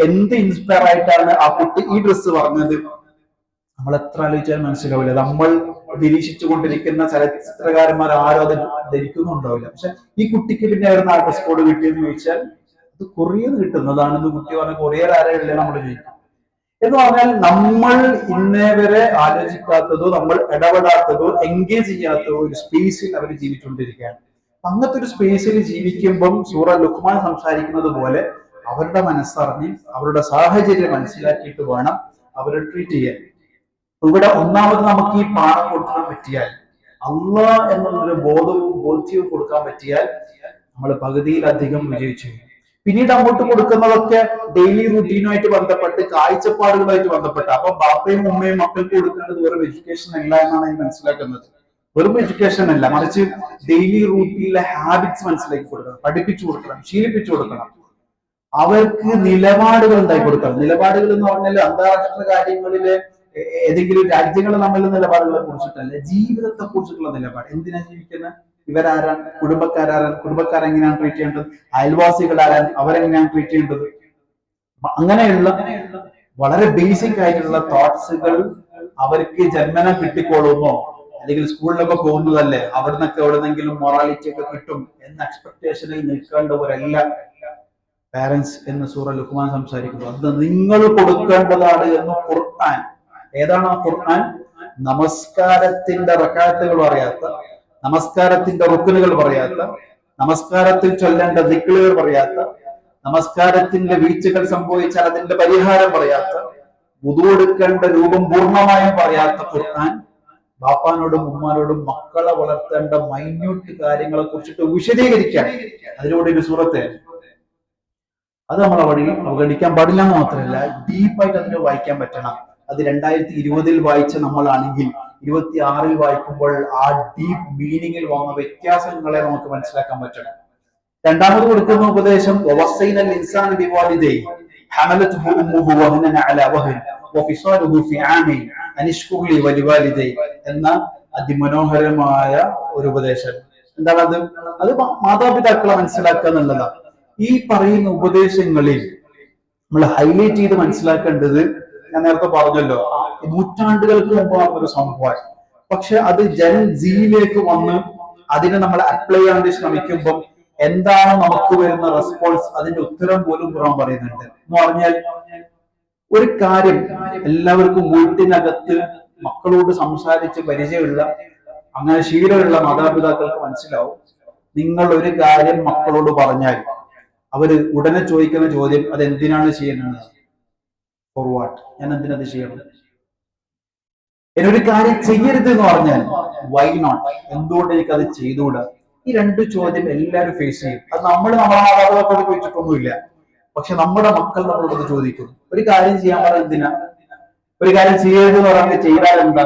Speaker 1: എന്ത് ഇൻസ്പയർ ആയിട്ടാണ് ആ കുട്ടി ഈ ഡ്രസ്സ് പറഞ്ഞത്. നമ്മൾ എത്ര ആലോചിച്ചാലും മനസ്സിലാവില്ല. നമ്മൾ നിരീക്ഷിച്ചു കൊണ്ടിരിക്കുന്ന ചലച്ചിത്രകാരന്മാർ ആരും അത് ധരിക്കുന്നുണ്ടാവില്ല. പക്ഷെ ഈ കുട്ടിക്ക് പിന്നെ ആയിരുന്നു ആ ഡ്രസ് കോഡ് കിട്ടിയെന്ന് ചോദിച്ചാൽ അത് കൊറിയന്ന് കിട്ടുന്നതാണെന്ന് കുട്ടി പറഞ്ഞ കൊറിയർ ആരെയല്ലേ നമ്മൾ ചോദിക്കും. എന്ന് പറഞ്ഞാൽ നമ്മൾ ഇന്നേ വരെ ആലോചിക്കാത്തതോ നമ്മൾ ഇടപെടാത്തതോ എൻഗേജ് ചെയ്യാത്തതോ ഒരു സ്പേസിൽ അവർ ജീവിച്ചുകൊണ്ടിരിക്കുകയാണ്. അങ്ങനത്തെ ഒരു സ്പേസിൽ ജീവിക്കുമ്പം സൂറ ലുഖ്മാൻ സംസാരിക്കുന്നത് പോലെ അവരുടെ മനസ്സറിഞ്ഞ് അവരുടെ സാഹചര്യം മനസ്സിലാക്കിയിട്ട് വേണം അവരെ ട്രീറ്റ് ചെയ്യാൻ. ഇവിടെ ഒന്നാമത് നമുക്ക് ഈ പാഠം കൊടുക്കാൻ പറ്റിയാൽ, അള്ളാഹ് എന്നുള്ളൊരു ബോധ്യവും കൊടുക്കാൻ പറ്റിയാൽ നമ്മൾ പകുതിയിലധികം വിജയിച്ചു. പിന്നീട് അങ്ങോട്ട് കൊടുക്കുന്നതൊക്കെ ഡെയിലി റൂട്ടീനുമായിട്ട് ബന്ധപ്പെട്ട് കാഴ്ചപ്പാടുകളുമായിട്ട് ബന്ധപ്പെട്ട്. അപ്പൊ ബാപ്പയും ഉമ്മയും മക്കൾക്ക് കൊടുക്കേണ്ടത് വെറും എഡ്യൂക്കേഷൻ അല്ല എന്നാണ് ഞാൻ മനസ്സിലാക്കുന്നത്. വെറും എഡ്യൂക്കേഷൻ അല്ല, മറിച്ച് ഡെയിലി റൂട്ടീനിലെ ഹാബിറ്റ്സ് മനസ്സിലാക്കി കൊടുക്കണം, പഠിപ്പിച്ചു കൊടുക്കണം, ശീലിപ്പിച്ചു കൊടുക്കണം. അവർക്ക് നിലപാടുകൾ ഉണ്ടാക്കി കൊടുക്കണം. നിലപാടുകൾ എന്ന് പറഞ്ഞാൽ അന്താരാഷ്ട്ര കാര്യങ്ങളിലെ ഏതെങ്കിലും രാജ്യങ്ങൾ തമ്മിലുള്ള നിലപാടുകളെ കുറിച്ചിട്ടല്ല, ജീവിതത്തെ കുറിച്ചിട്ടുള്ള നിലപാട്. എന്തിനാ ജീവിക്കുന്നത്, ഇവരാരാണ്, കുടുംബക്കാരെങ്ങനെയാണ് ട്രീറ്റ് ചെയ്യേണ്ടത്, അയൽവാസികൾ ആരാണ്, അവരെങ്ങനെയാണ് ട്രീറ്റ് ചെയ്യേണ്ടത്, അങ്ങനെയുള്ള വളരെ ബേസിക് ആയിട്ടുള്ള തോട്ട്സുകൾ അവർക്ക് ജന്മന കിട്ടിക്കോളുമോ, അല്ലെങ്കിൽ സ്കൂളിലൊക്കെ പോകുന്നതല്ലേ അവിടുന്നൊക്കെ എവിടുന്നെങ്കിലും മൊറാലിറ്റി ഒക്കെ കിട്ടും എന്ന എക്സ്പെക്ടേഷനിൽ നിൽക്കേണ്ടവരല്ല പാരന്റ്സ് എന്ന് സൂറ ലുഖ്മാൻ സംസാരിക്കുന്നു. അത് നിങ്ങൾ കൊടുക്കേണ്ടതാണ് എന്ന് ഖുർആൻ. ഏതാണ് ആ ഖുർആൻ? നമസ്കാരത്തിന്റെ റക്അത്തുകൾ പറയാത്ത, നമസ്കാരത്തിന്റെ റുക്നുകൾ പറയാത്ത, നമസ്കാരത്തിൽ ചൊല്ലേണ്ട ദിക്റുകൾ പറയാത്ത, നമസ്കാരത്തിന്റെ വീഴ്ചകൾ സംഭവിച്ചാൽ അതിന്റെ പരിഹാരം പറയാത്ത, വുദു എടുക്കേണ്ട രൂപം പൂർണ്ണമായും പറയാത്ത ഖുർആൻ ബാപ്പാനോടും ഉമ്മാനോടും മക്കളെ വളർത്തേണ്ട മൈന്യൂട്ട് കാര്യങ്ങളെ കുറിച്ചിട്ട് വിശദീകരിക്കാൻ അതിലൂടെ ഒരു സൂറത്ത് അത് നമ്മൾ അവിടെ അവഗണിക്കാൻ പാടില്ല എന്ന് മാത്രമല്ല ഡീപ്പായിട്ട് അതിനെ വായിക്കാൻ പറ്റണം. അത് 2020 വായിച്ച നമ്മളാണെങ്കിൽ 26 വായിക്കുമ്പോൾ ആ ഡീപ്പ് മീനിങ്ങിൽ വന്ന വ്യത്യാസങ്ങളെ നമുക്ക് മനസ്സിലാക്കാൻ പറ്റണം. രണ്ടാമത് കൊടുക്കുന്ന ഉപദേശം എന്ന അതിമനോഹരമായ ഒരു ഉപദേശം. എന്താണ് അത്? അത് മാതാപിതാക്കളെ മനസ്സിലാക്കുക എന്നുള്ളതാണ്. ഈ പറയുന്ന ഉപദേശങ്ങളിൽ നമ്മൾ ഹൈലൈറ്റ് ചെയ്ത് മനസ്സിലാക്കേണ്ടത്, ഞാൻ നേരത്തെ പറഞ്ഞല്ലോ, നൂറ്റാണ്ടുകൾക്ക് മുമ്പാണ് ഒരു സംഭവം. പക്ഷെ അത് ജൻ സിയിലേക്ക് വന്ന് അതിനെ നമ്മൾ അപ്ലൈ ചെയ്യാൻ ശ്രമിക്കുമ്പോൾ എന്താണ് നമുക്ക് വരുന്ന റെസ്പോൺസ്, അതിന്റെ ഉത്തരം പോലും ഖുർആൻ പറയുന്നുണ്ട്. എന്ന് പറഞ്ഞാൽ ഒരു കാര്യം എല്ലാവർക്കും വീട്ടിനകത്ത് മക്കളോട് സംസാരിച്ച് പരിചയമുള്ള, അങ്ങനെ ശീലമുള്ള മാതാപിതാക്കൾക്ക് മനസ്സിലാവും. നിങ്ങൾ ഒരു കാര്യം മക്കളോട് പറഞ്ഞാൽ അവര് ഉടനെ ചോദിക്കുന്ന ചോദ്യം അത് എന്തിനാണ് ചെയ്യുന്നത്, ഫോർ വാട്ട്, ഞാൻ എന്തിനത് ചെയ്യണം. എന്നൊരു കാര്യം ചെയ്യരുത് എന്ന് പറഞ്ഞാൽ വൈ നോട്ട്, എന്തുകൊണ്ട് എനിക്ക് അത് ചെയ്തുകൂടാ. ഈ രണ്ട് ചോദ്യം എല്ലാവരും ഫേസ് ചെയ്യും. അത് നമ്മൾ നമ്മളെ മാതാപിതാക്കളോട് ചോദിച്ചിട്ടൊന്നുമില്ല, പക്ഷെ നമ്മുടെ മക്കൾ നമ്മളോട് ചോദിക്കും. ഒരു കാര്യം ചെയ്യാൻ പറഞ്ഞാൽ എന്തിനാ, ഒരു കാര്യം ചെയ്യരുത് എന്ന് പറഞ്ഞാൽ ചെയ്താൽ എന്താ.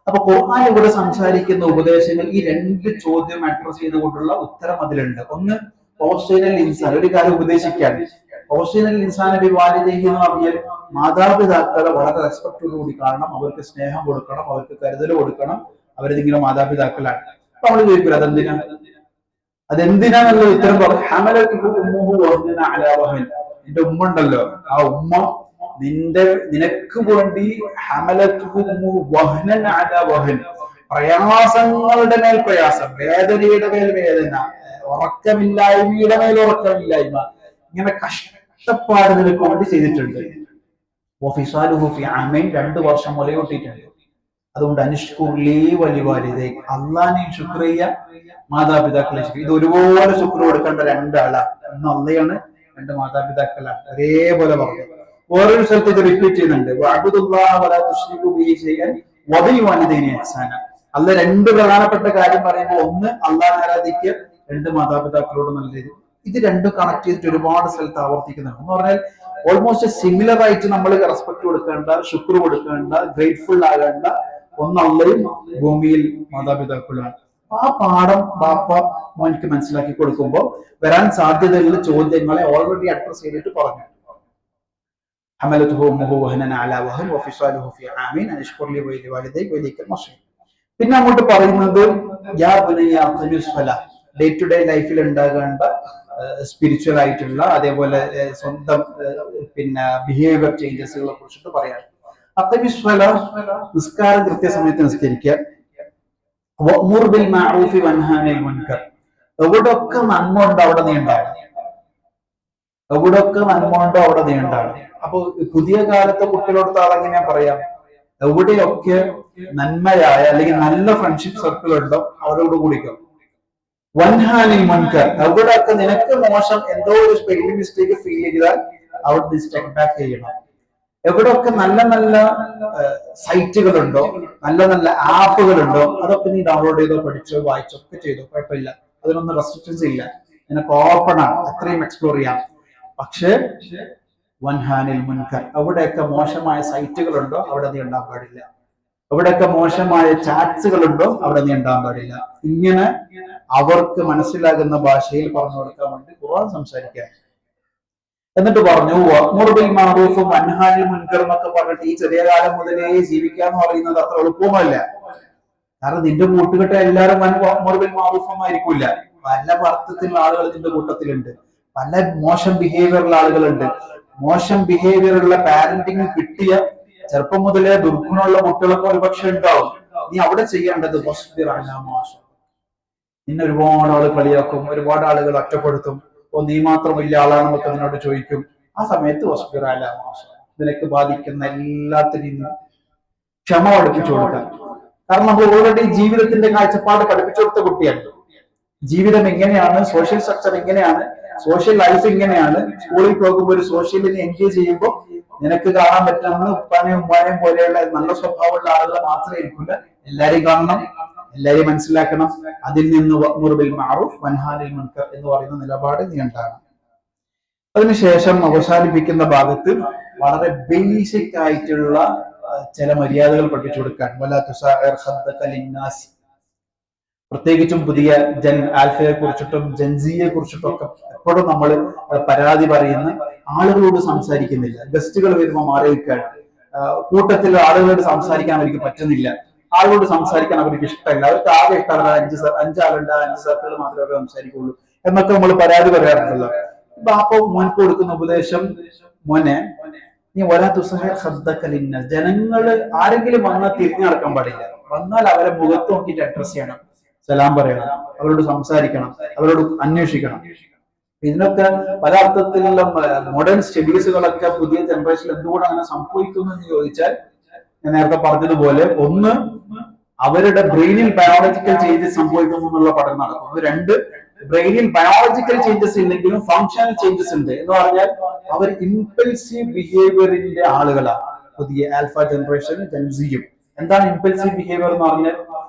Speaker 1: അപ്പൊ ഖുർആൻ ഇവിടെ സംസാരിക്കുന്ന ഉപദേശങ്ങൾ ഈ രണ്ട് ചോദ്യം അഡ്രസ് ചെയ്തുകൊണ്ടുള്ള ഉത്തരം അതിലുണ്ട്. ഒന്ന്, ഓസ്ട്രേലിയൻ ഇൻസാൻ ഒരു കാര്യം ഉപദേശിക്കാൻ. ഓസ്ട്രേലിയൻ ഇൻസാൻ വാലിദൈഹി എന്ന് പറഞ്ഞാൽ മാതാപിതാക്കളെ വളരെ റെസ്പെക്ടോടുകൂടി കാണണം, അവർക്ക് സ്നേഹം കൊടുക്കണം, അവർക്ക് കരുതൽ കൊടുക്കണം. അവരിതിങ്ങനെ മാതാപിതാക്കളാണ്. അപ്പൊ നമ്മൾ ചോദിക്കില്ല അതെന്തിനാന്നുള്ള ഉത്തരം പറഞ്ഞു. നിന്റെ ഉമ്മ ഉണ്ടല്ലോ, ആ ഉമ്മ നിനക്ക് വേണ്ടി പ്രയാസങ്ങളുടെ മേൽ പ്രയാസം, വേദനയുടെ മേൽ വേദന, ഉറക്കമില്ലായ്മയുടെ മേൽ ഉറക്കമില്ലായ്മ, ഇങ്ങനെ കഷ്ടപ്പാട് നിനക്ക് വേണ്ടി ചെയ്തിട്ടുണ്ട്. 2 വർഷം മുലയൂട്ടിയിട്ടുണ്ട്. അതുകൊണ്ട് അനുഷ്കുർലി വലിവാലിദൈ, അള്ളാനെ ശുക്ർ ചെയ്യുക, മാതാപിതാക്കളെ ശുക്ർ. ഇത് ഒരുപോലെ ശുക്ർ കൊടുക്കേണ്ട രണ്ടാളാണ്. ഒന്ന് അള്ളയാണ്, രണ്ട് മാതാപിതാക്കളാണ്. ഒരേപോലെ പറഞ്ഞു. വേറൊരു സ്ഥലത്ത് ഇത് റിപ്പീറ്റ് ചെയ്യുന്നുണ്ട്. അല്ല രണ്ട് പ്രധാനപ്പെട്ട കാര്യം പറയുമ്പോൾ ഒന്ന് അള്ളാഹ് ആരാധിക്കുക, രണ്ട് മാതാപിതാക്കളോട് നല്ല രീതി. ഇത് രണ്ടും കണക്ട് ചെയ്തിട്ട് ഒരുപാട് സ്ഥലത്ത് ആവർത്തിക്കുന്നുണ്ട്. എന്ന് പറഞ്ഞാൽ ഓൾമോസ്റ്റ് സിമിലർ ആയിട്ട് നമ്മൾ റെസ്പെക്ട് കൊടുക്കേണ്ട, ശുക്ർ കൊടുക്കേണ്ട, ഗ്രേറ്റ്ഫുൾ ആകേണ്ട ഒന്ന് അള്ളയും ഭൂമിയിൽ മാതാപിതാക്കളാണ്. ആ പാഠം ബാപ്പ മോനിക്ക് മനസ്സിലാക്കി കൊടുക്കുമ്പോൾ വരാൻ സാധ്യതയുള്ള ചോദ്യങ്ങളെ ഓൾറെഡി അഡ്രസ് ചെയ്തിട്ട് പറഞ്ഞു. പിന്നെ അങ്ങോട്ട് പറയുന്നത് ഡേ ടു ഡേ ലൈഫിൽ ഉണ്ടാകേണ്ട സ്പിരിച്വൽ ആയിട്ടുള്ള, അതേപോലെ സ്വന്തം പിന്നെ ബിഹേവിയർ ചേഞ്ചസുകളെ കുറിച്ചിട്ട് പറയാണ്. അത്തമിസ്വല, നിസ്കാരം കൃത്യസമയത്ത് നിസ്കരിക്കുക. എവിടൊക്കെ നന്മ ഉണ്ടോ അവിടെ നീ ഉണ്ടാകണം, എവിടൊക്കെ നന്മ ഉണ്ടോ അവിടെ നീ ഉണ്ടാകണം. അപ്പൊ പുതിയ കാലത്തെ കുട്ടികളോട് അതെങ്ങനെയാ പറയാം, എവിടെയൊക്കെ നന്മയായ അല്ലെങ്കിൽ നല്ല ഫ്രണ്ട്ഷിപ്പ് സർക്കിൾ ഉണ്ടോ അവരോട് കൂടിക്കോ. വൻഹാനിൽ മുൻകർ, എവിടെയൊക്കെ നിനക്ക് മോശം എന്തോ ഒരു സ്പെല്ലിംഗ് മിസ്റ്റേക്ക് ഫീൽ ചെയ്താൽ അവിടെ സ്റ്റെപ്പ് ബാക്ക് ചെയ്യണം. എവിടെയൊക്കെ നല്ല നല്ല സൈറ്റുകളുണ്ടോ, നല്ല നല്ല ആപ്പുകളുണ്ടോ, അതൊക്കെ നീ ഡൗൺലോഡ് ചെയ്തോ, പഠിച്ചോ, വായിച്ചോ ഒക്കെ ചെയ്തോ, കുഴപ്പമില്ല. അതിനൊന്നും റെസ്ട്രിക്ഷൻസ് ഇല്ല, നിനക്ക് ഓപ്പൺ ആണ്, അത്രയും എക്സ്പ്ലോർ ചെയ്യാം. പക്ഷേ വൻഹാനിൽ മുൻകർ, എവിടെയൊക്കെ മോശമായ സൈറ്റുകളുണ്ടോ അവിടെ നീ ഉണ്ടാകാൻ പാടില്ല, എവിടെയൊക്കെ മോശമായ ചാറ്റ്സുകളുണ്ടോ അവിടെ നീ ഉണ്ടാകാൻ പാടില്ല. ഇങ്ങനെ അവർക്ക് മനസ്സിലാകുന്ന ഭാഷയിൽ പറഞ്ഞു കൊടുക്കാൻ വേണ്ടി ഖുർആൻ സംസാരിക്കാൻ. എന്നിട്ട് പറഞ്ഞു വഅ്മുർ മഅറൂഫും വൻഹാനിൽ മുൻകർ എന്നൊക്കെ പറഞ്ഞിട്ട് ഈ ചെറിയ കാലം മുതലേ ജീവിക്കാന്ന് പറയുന്നത് അത്ര എളുപ്പമല്ല. കാരണം നിന്റെ കൂട്ടുകെട്ട എല്ലാവരും വഅ്മുർ മഅറൂഫുമായിരിക്കില്ല. പല അർത്ഥത്തിലുള്ള ആളുകൾ നിന്റെ കൂട്ടത്തിലുണ്ട്, പല മോശം ബിഹേവിയറുള്ള ആളുകളുണ്ട്. മോശം ബിഹേവിയറുള്ള പാരന്റിങ് കിട്ടിയ ചെറുപ്പം മുതലേ ദുർഗുണമുള്ള കുട്ടികളൊക്കെ ഒരുപക്ഷെ ഉണ്ടാവും. നീ അവിടെ ചെയ്യേണ്ടത് നിന്നെ ഒരുപാട് ആൾ കളിയാക്കും, ഒരുപാട് ആളുകൾ ഒറ്റപ്പെടുത്തും. നീ മാത്രം വലിയ ആളാണെന്നൊക്കെ നിന്നോട് ചോദിക്കും. ആ സമയത്ത് നിനക്ക് ബാധിക്കുന്ന എല്ലാത്തിനും ക്ഷമ പഠിപ്പിച്ചു കൊടുക്കാം. കാരണം നമ്മൾ ഓൾറെഡി ജീവിതത്തിന്റെ കാഴ്ചപ്പാട് പഠിപ്പിച്ചു കൊടുത്ത കുട്ടിയാണ്. ജീവിതം എങ്ങനെയാണ്, സോഷ്യൽ സ്ട്രക്ചർ എങ്ങനെയാണ്, സോഷ്യൽ ലൈഫ് എങ്ങനെയാണ്. സ്കൂളിൽ പോകുമ്പോൾ ഒരു സോഷ്യലിനെ എൻഗേജ് ചെയ്യുമ്പോൾ നിനക്ക് കാണാൻ പറ്റുന്ന ഉപ്പാനെയും ഉമ്മാനെയും പോലെയുള്ള നല്ല സ്വഭാവമുള്ള ആളുകളെ മാത്രമേ ഇരിക്കില്ല, എല്ലാരെയും കാണണം, എല്ലാരെയും മനസ്സിലാക്കണം. അതിൽ നിന്ന് വഅ്മുർ ബിൽ മഅറൂഫ് വൻഹാ അനിൽ മുൻകർ എന്ന് പറയുന്ന നിലപാട് നീ ഉണ്ടാകണം. അതിനുശേഷം അവസാനിപ്പിക്കുന്ന ഭാഗത്ത് വളരെ ബേസിക് ആയിട്ടുള്ള ചില മര്യാദകൾ പഠിപ്പിച്ചു കൊടുക്കാൻ. വലാ തുസാഇർ ഖദ്ദക ലിന്നാസ്, പ്രത്യേകിച്ചും പുതിയ ജൻ ആൽഫയെ കുറിച്ചിട്ടും ജൻസിയെ കുറിച്ചിട്ടും ഒക്കെ എപ്പോഴും നമ്മൾ പരാതി പറയുന്ന ആളുകളോട് സംസാരിക്കുന്നില്ല. ഗസ്റ്റുകൾ വരുമ്പോൾ മാറി നിൽക്കാൻ, കൂട്ടത്തിൽ ആളുകളോട് സംസാരിക്കാൻ അവർക്ക് പറ്റുന്നില്ല, ആളുകളോട് സംസാരിക്കാൻ അവർക്ക് ഇഷ്ടമല്ല, അവർക്ക് ആകെ ഇഷ്ടമല്ല അഞ്ചാളുണ്ട്, 5 സർക്കിൾ മാത്രമേ അവർ സംസാരിക്കുള്ളൂ എന്നൊക്കെ നമ്മൾ പരാതി പറയാറുണ്ടല്ലോ. ബാപ്പ മോൻക്ക് കൊടുക്കുന്ന ഉപദേശം, മോനെ നീ വലാ തുസഹിർ ഖദ്ദക ലിന്നാസ്, ജനങ്ങള് ആരെങ്കിലും വന്നാൽ തിരിഞ്ഞു നടക്കാൻ പാടില്ല. വന്നാൽ അവരെ മുഖത്ത് നോക്കിയിട്ട് അഡ്രസ് ചെയ്യണം, സലാം പറയണം, അവരോട് സംസാരിക്കണം, അവരോട് അന്വേഷിക്കണം. ഇതിനൊക്കെ പല അർത്ഥത്തിലുള്ള മോഡേൺ സ്റ്റഡീസുകളൊക്കെ പുതിയ ജനറേഷനിൽ എന്തുകൊണ്ട് അങ്ങനെ സംഭവിക്കുന്നു എന്ന് ചോദിച്ചാൽ, ഞാൻ നേരത്തെ പറഞ്ഞതുപോലെ, ഒന്ന് അവരുടെ ബ്രെയിനിൽ ബയോളജിക്കൽ ചേഞ്ചസ് സംഭവിക്കുന്നു എന്നുള്ള പഠനം നടക്കുന്നു. 2, ബ്രെയിനിൽ ബയോളജിക്കൽ ചേഞ്ചസ് ഇല്ലെങ്കിലും ഫങ്ഷണൽ ചേഞ്ചസ് ഉണ്ട്. എന്ന് പറഞ്ഞാൽ അവർ ഇമ്പൾസീവ് ബിഹേവിയറിന്റെ ആളുകളാണ്. പുതിയ ആൽഫ ജനറേഷനും ജൻസിയും. എന്താണ് ഇമ്പൾസീവ് ബിഹേവിയർ എന്ന് പറഞ്ഞാൽ?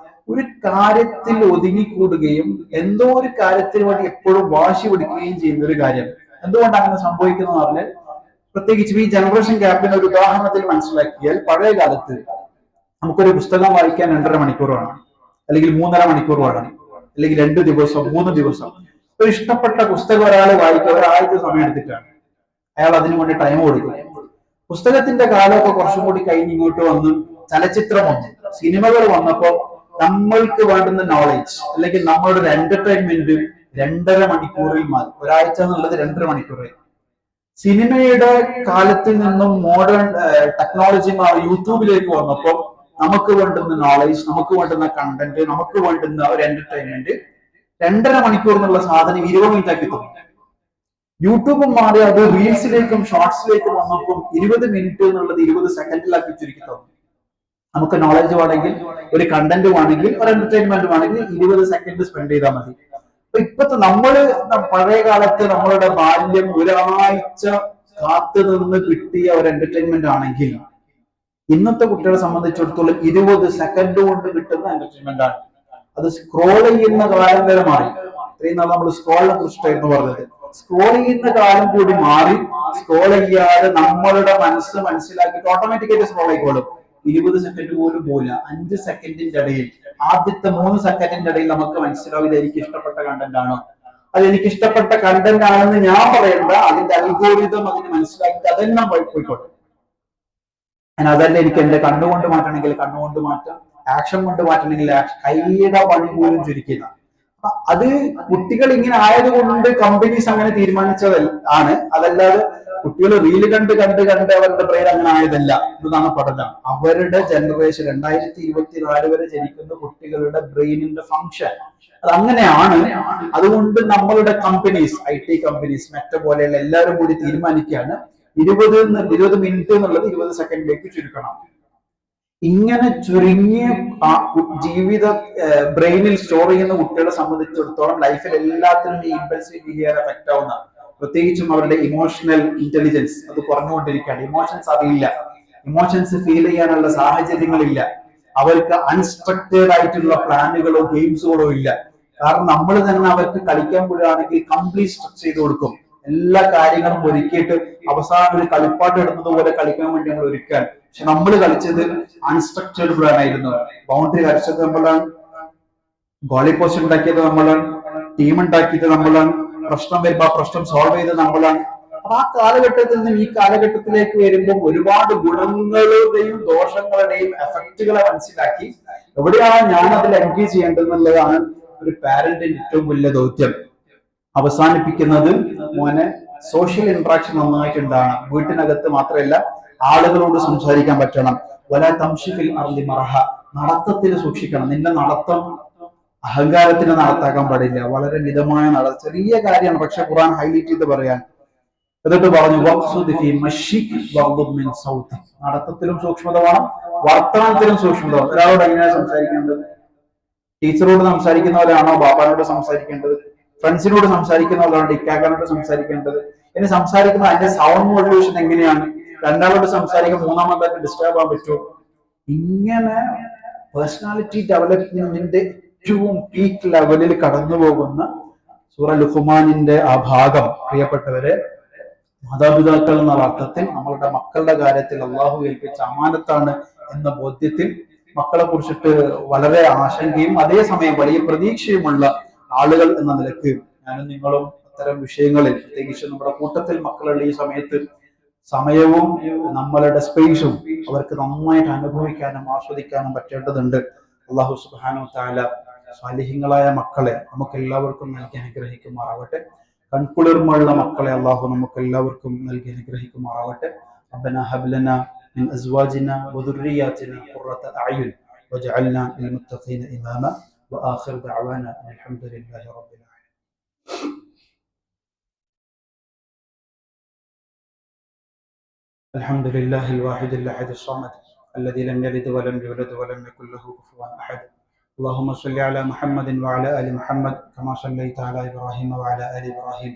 Speaker 1: ഒരു കാര്യത്തിൽ ഒതുങ്ങിക്കൂടുകയും എന്തോ ഒരു കാര്യത്തിന് വേണ്ടി എപ്പോഴും വാശി പിടിക്കുകയും ചെയ്യുന്ന ഒരു കാര്യം. എന്തുകൊണ്ട് അങ്ങനെ സംഭവിക്കുന്നു പറഞ്ഞാൽ, പ്രത്യേകിച്ച് ഈ ജനറേഷൻ ഗ്യാപ്പിന് ഒരു ഉദാഹരണത്തിൽ മനസ്സിലാക്കിയാൽ, പഴയ കാലത്ത് നമുക്കൊരു പുസ്തകം വായിക്കാൻ 2.5 മണിക്കൂർ വേണം, അല്ലെങ്കിൽ 3.5 മണിക്കൂർ വേണം, അല്ലെങ്കിൽ 2 ദിവസം 3 ദിവസം. ഒരു ഇഷ്ടപ്പെട്ട പുസ്തകം ഒരാൾ വായിക്കുക ഒരാഴ്ച സമയം എടുത്തിട്ടാണ് അയാൾ അതിനു വേണ്ടി ടൈം കൊടുക്കും. പുസ്തകത്തിന്റെ കാലമൊക്കെ കുറച്ചും കൂടി കഴിഞ്ഞ് ഇങ്ങോട്ട് വന്ന് ചലച്ചിത്രം വന്നു, സിനിമകൾ വന്നപ്പോ നമ്മൾക്ക് വേണ്ടുന്ന നോളജ് അല്ലെങ്കിൽ നമ്മളുടെ ഒരു എന്റർടൈൻമെന്റ് 2.5 മണിക്കൂറിൽ മാറി. ഒരാഴ്ച എന്നുള്ളത് 2.5 മണിക്കൂറിൽ. സിനിമയുടെ കാലത്തിൽ നിന്നും മോഡേൺ ടെക്നോളജി യൂട്യൂബിലേക്ക് വന്നപ്പോൾ നമുക്ക് വേണ്ടുന്ന നോളജ്, നമുക്ക് വേണ്ടുന്ന കണ്ടന്റ്, നമുക്ക് വേണ്ടുന്ന ഒരു എന്റർടൈൻമെന്റ് 2.5 മണിക്കൂർ എന്നുള്ള സാധനം 20 മിനിറ്റ് ആക്കി തോന്നും. യൂട്യൂബും മാറി അത് റീൽസിലേക്കും ഷോർട്സിലേക്കും വന്നപ്പോൾ 20 മിനിറ്റ് എന്നുള്ളത് 20 സെക്കൻഡിലാക്കി ചുരുക്കി തോന്നും. നമുക്ക് നോളജ് വേണമെങ്കിൽ, ഒരു കണ്ടന്റ് വേണമെങ്കിൽ, ഒരു എന്റർടൈൻമെന്റ് വേണമെങ്കിൽ 20 സെക്കൻഡ് സ്പെൻഡ് ചെയ്താൽ മതി. അപ്പൊ ഇപ്പത്തെ പഴയ കാലത്ത് നമ്മളുടെ ബാല്യം ഒരാഴ്ച കാത്തു നിന്ന് കിട്ടിയ ഒരു എന്റർടൈൻമെന്റ് ആണെങ്കിൽ, ഇന്നത്തെ കുട്ടികളെ സംബന്ധിച്ചിടത്തോളം 20 സെക്കൻഡ് കൊണ്ട് കിട്ടുന്ന എന്റർടൈൻമെന്റ് ആണ്. അത് സ്ക്രോൾ ചെയ്യുന്ന കാലം വരെ മാറി. ഇത്രയും നാൾ നമ്മൾ സ്ക്രോളിനെ കുറിച്ചിട്ടായിരുന്നു പറഞ്ഞത്. സ്ക്രോൾ ചെയ്യുന്ന കാലം കൂടി മാറി. സ്ക്രോൾ ചെയ്യാതെ നമ്മളുടെ മനസ്സ് മനസ്സിലാക്കിയിട്ട് ഓട്ടോമാറ്റിക്കായിട്ട് സ്ക്രോൾ ആയിക്കോളും. 20 സെക്കൻഡ് പോലും പോകില്ല. 5 സെക്കൻഡിന്റെ ഇടയിൽ, ആദ്യത്തെ 3 സെക്കൻഡിന്റെ ഇടയിൽ നമുക്ക് മനസ്സിലാവും ഇത് എനിക്ക് ഇഷ്ടപ്പെട്ട കണ്ടന്റ് ആണോ. അത് എനിക്ക് ഇഷ്ടപ്പെട്ട കണ്ടന്റ് ആണെന്ന് ഞാൻ പറയണ്ട, അതിന്റെ അൽഗോരിതം അതിന് മനസ്സിലാക്കി അതെല്ലാം പോയിക്കോട്ടെ. അതല്ല, എനിക്ക് എന്റെ കണ്ണുകൊണ്ട് മാറ്റണമെങ്കിൽ കണ്ണുകൊണ്ട് മാറ്റാം, ആക്ഷൻ കൊണ്ട് മാറ്റണമെങ്കിൽ കൈയുടെ പണി പോലും ചുരുക്കില്ല. അത് കുട്ടികൾ ഇങ്ങനെ ആയതുകൊണ്ട് കമ്പനീസ് അങ്ങനെ തീരുമാനിച്ചതാണ്. അതല്ലാതെ കുട്ടികൾ റീല് കണ്ട് അവരുടെ ബ്രെയിൻ അങ്ങനെ ആയതല്ല എന്നതാണ് പഠനം. അവരുടെ ജനറേഷൻ 2024 വരെ ജനിക്കുന്ന കുട്ടികളുടെ ബ്രെയിനിന്റെ ഫങ്ഷൻ അത് അങ്ങനെയാണ്. അതുകൊണ്ട് നമ്മളുടെ കമ്പനീസ്, IT കമ്പനീസ്, മെറ്റ പോലെയുള്ള എല്ലാവരും കൂടി തീരുമാനിക്കുകയാണ് 20 മിനിറ്റ് എന്നുള്ളത് 20 സെക്കൻഡിലേക്ക് ചുരുക്കണം. ഇങ്ങനെ ചുരുങ്ങിയ ജീവിത ബ്രെയിനിൽ സ്റ്റോർ ചെയ്യുന്ന കുട്ടികളെ സംബന്ധിച്ചിടത്തോളം ലൈഫിൽ എല്ലാത്തിനും ഈ ഇമ്പൾസീവ് ബിഹേവിയർ എഫക്ട് ആവുന്ന, പ്രത്യേകിച്ചും അവരുടെ ഇമോഷണൽ ഇന്റലിജൻസ് അത് കുറഞ്ഞുകൊണ്ടിരിക്കുകയാണ്. ഇമോഷൻസ് അറിയില്ല, ഇമോഷൻസ് ഫീൽ ചെയ്യാനുള്ള സാഹചര്യങ്ങളില്ല, അവർക്ക് അൺസ്ട്രക്ചേർഡ് ആയിട്ടുള്ള പ്ലാനുകളോ ഗെയിംസുകളോ ഇല്ല. കാരണം നമ്മൾ തന്നെ അവർക്ക് കളിക്കാൻ വിടുകയാണെങ്കിൽ കംപ്ലീറ്റ് സ്ട്രക്ചർ ചെയ്ത് കൊടുക്കും. എല്ലാ കാര്യങ്ങളും ഒരുക്കിയിട്ട് അവസാനം ഒരു കളിപ്പാട്ട് ഇടുന്നത് പോലെ കളിക്കാൻ വേണ്ടി നമ്മൾ ഒരുക്കാൻ. പക്ഷെ നമ്മൾ കളിച്ചത് അൺസ്ട്രക്ചേർഡ് പ്ലാൻ ആയിരുന്നു. ബൗണ്ടറി വരച്ചത് നമ്മളാണ്, ഗോളി പോസ്റ്റ് ഉണ്ടാക്കിയത് നമ്മളാണ്, ടീം ഉണ്ടാക്കിയത് നമ്മളാണ്, പ്രശ്നം വരുമ്പോ ആ പ്രശ്നം സോൾവ് ചെയ്തത് നമ്മളാണ്. അപ്പൊ ആ കാലഘട്ടത്തിൽ നിന്നും ഈ കാലഘട്ടത്തിലേക്ക് വരുമ്പോൾ ഒരുപാട് ഗുണങ്ങളുടെയും ദോഷങ്ങളുടെയും എഫക്റ്റുകളെ മനസ്സിലാക്കി എവിടെയാണ് ഞാൻ അതിൽ എൻഗേജ് ചെയ്യേണ്ടതെന്നുള്ളതാണ് ഒരു പാരന്റിന്റെ ഏറ്റവും വലിയ ദൗത്യം. അവസാനിപ്പിക്കുന്നത്, മോനെ സോഷ്യൽ ഇന്ററാക്ഷൻ നന്നായിട്ടുണ്ടാകണം. വീട്ടിനകത്ത് മാത്രമല്ല, ആളുകളോട് സംസാരിക്കാൻ പറ്റണം. വലാ തംശി ഫിൽ അർളി മറഹ, നടത്തത്തിൽ സൂക്ഷിക്കണം. നിന്റെ നടത്തം അഹങ്കാരത്തിന് നടത്താക്കാൻ പാടില്ല. വളരെ മിതമായ ചെറിയ കാര്യമാണ്, പക്ഷെ ഖുർആൻ ഹൈലൈറ്റ് ചെയ്ത് പറയാൻ. എന്നിട്ട് പറഞ്ഞു നടത്തത്തിലും സൂക്ഷ്മത വേണം, വർത്തമാനത്തിലും സൂക്ഷ്മത വേണം. ഒരാളോട് എങ്ങനെയാണ് സംസാരിക്കേണ്ടത്? ടീച്ചറോട് സംസാരിക്കുന്ന പോലെയാണോ ബാപ്പാനോട് സംസാരിക്കേണ്ടത്? ഫ്രണ്ട്സിനോട് സംസാരിക്കുന്ന പോലെയാണോ ഇക്കാക്കാനോട് സംസാരിക്കേണ്ടത്? ഇനി സംസാരിക്കുന്ന അതിന്റെ സൗണ്ട് മോഡുലേഷൻ എങ്ങനെയാണ്? രണ്ടാളോട് സംസാരിക്കും, മൂന്നാമതായിട്ട് ഡിസ്റ്റർബ് ആകാൻ പറ്റുമോ? ഇങ്ങനെ പേഴ്സണാലിറ്റി ഡെവലപ്മെന്റിന്റെ ഏറ്റവും പീക്ക് ലെവലിൽ കടന്നു പോകുന്ന സൂറ ലുഖ്മാനിന്റെ ആ ഭാഗം, പ്രിയപ്പെട്ടവരെ, മാതാപിതാക്കൾ എന്ന അർത്ഥത്തിൽ നമ്മളുടെ മക്കളുടെ കാര്യത്തിൽ അള്ളാഹു ഏൽപ്പിച്ച അമാനത്താണ് എന്ന ബോധ്യത്തിൽ മക്കളെ കുറിച്ചിട്ട് വളരെ ആശങ്കയും അതേസമയം വലിയ പ്രതീക്ഷയുമുള്ള ആളുകൾ എന്ന നിലയ്ക്ക് ഞാനും നിങ്ങളും അത്തരം വിഷയങ്ങളിൽ, പ്രത്യേകിച്ച് നമ്മുടെ കൂട്ടത്തിൽ മക്കളുള്ള ഈ സമയത്ത് സമയവും നമ്മളുടെ സ്പേസും അവർക്ക് നന്നായിട്ട് അനുഭവിക്കാനും ആസ്വദിക്കാനും പറ്റേണ്ടതുണ്ട്. അള്ളാഹു സുബ്ഹാനഹു തആല സാലിഹ്യങ്ങളായ മക്കളെ നമുക്ക് എല്ലാവർക്കും നൽകി അനുഗ്രഹിക്കുമാറാവട്ടെ. കൺകുളിർമുള്ള മക്കളെ അള്ളാഹു നമുക്ക് എല്ലാവർക്കും നൽകി അനുഗ്രഹിക്കുമാറാവട്ടെ. റബ്ബനാ ഹബ് ലനാ മിൻ അസ്വാജിനാ വദുർരിയാതിനാ ഖുർറത അഅ്യുൻ വജ്അൽനാ ലിൽമുത്തഖീന ഇമാമാ വആഖിറു ദഅവാനാ അൽഹംദുലില്ലാഹി റബ്ബിൽ ആലമീൻ. الحمد لله الواحد الأحد الصمد الذي لم يلد ولم يولد ولم يكن له كفوا أحد. اللهم صل على محمد وعلى آل محمد كما صليت على إبراهيم وعلى آل إبراهيم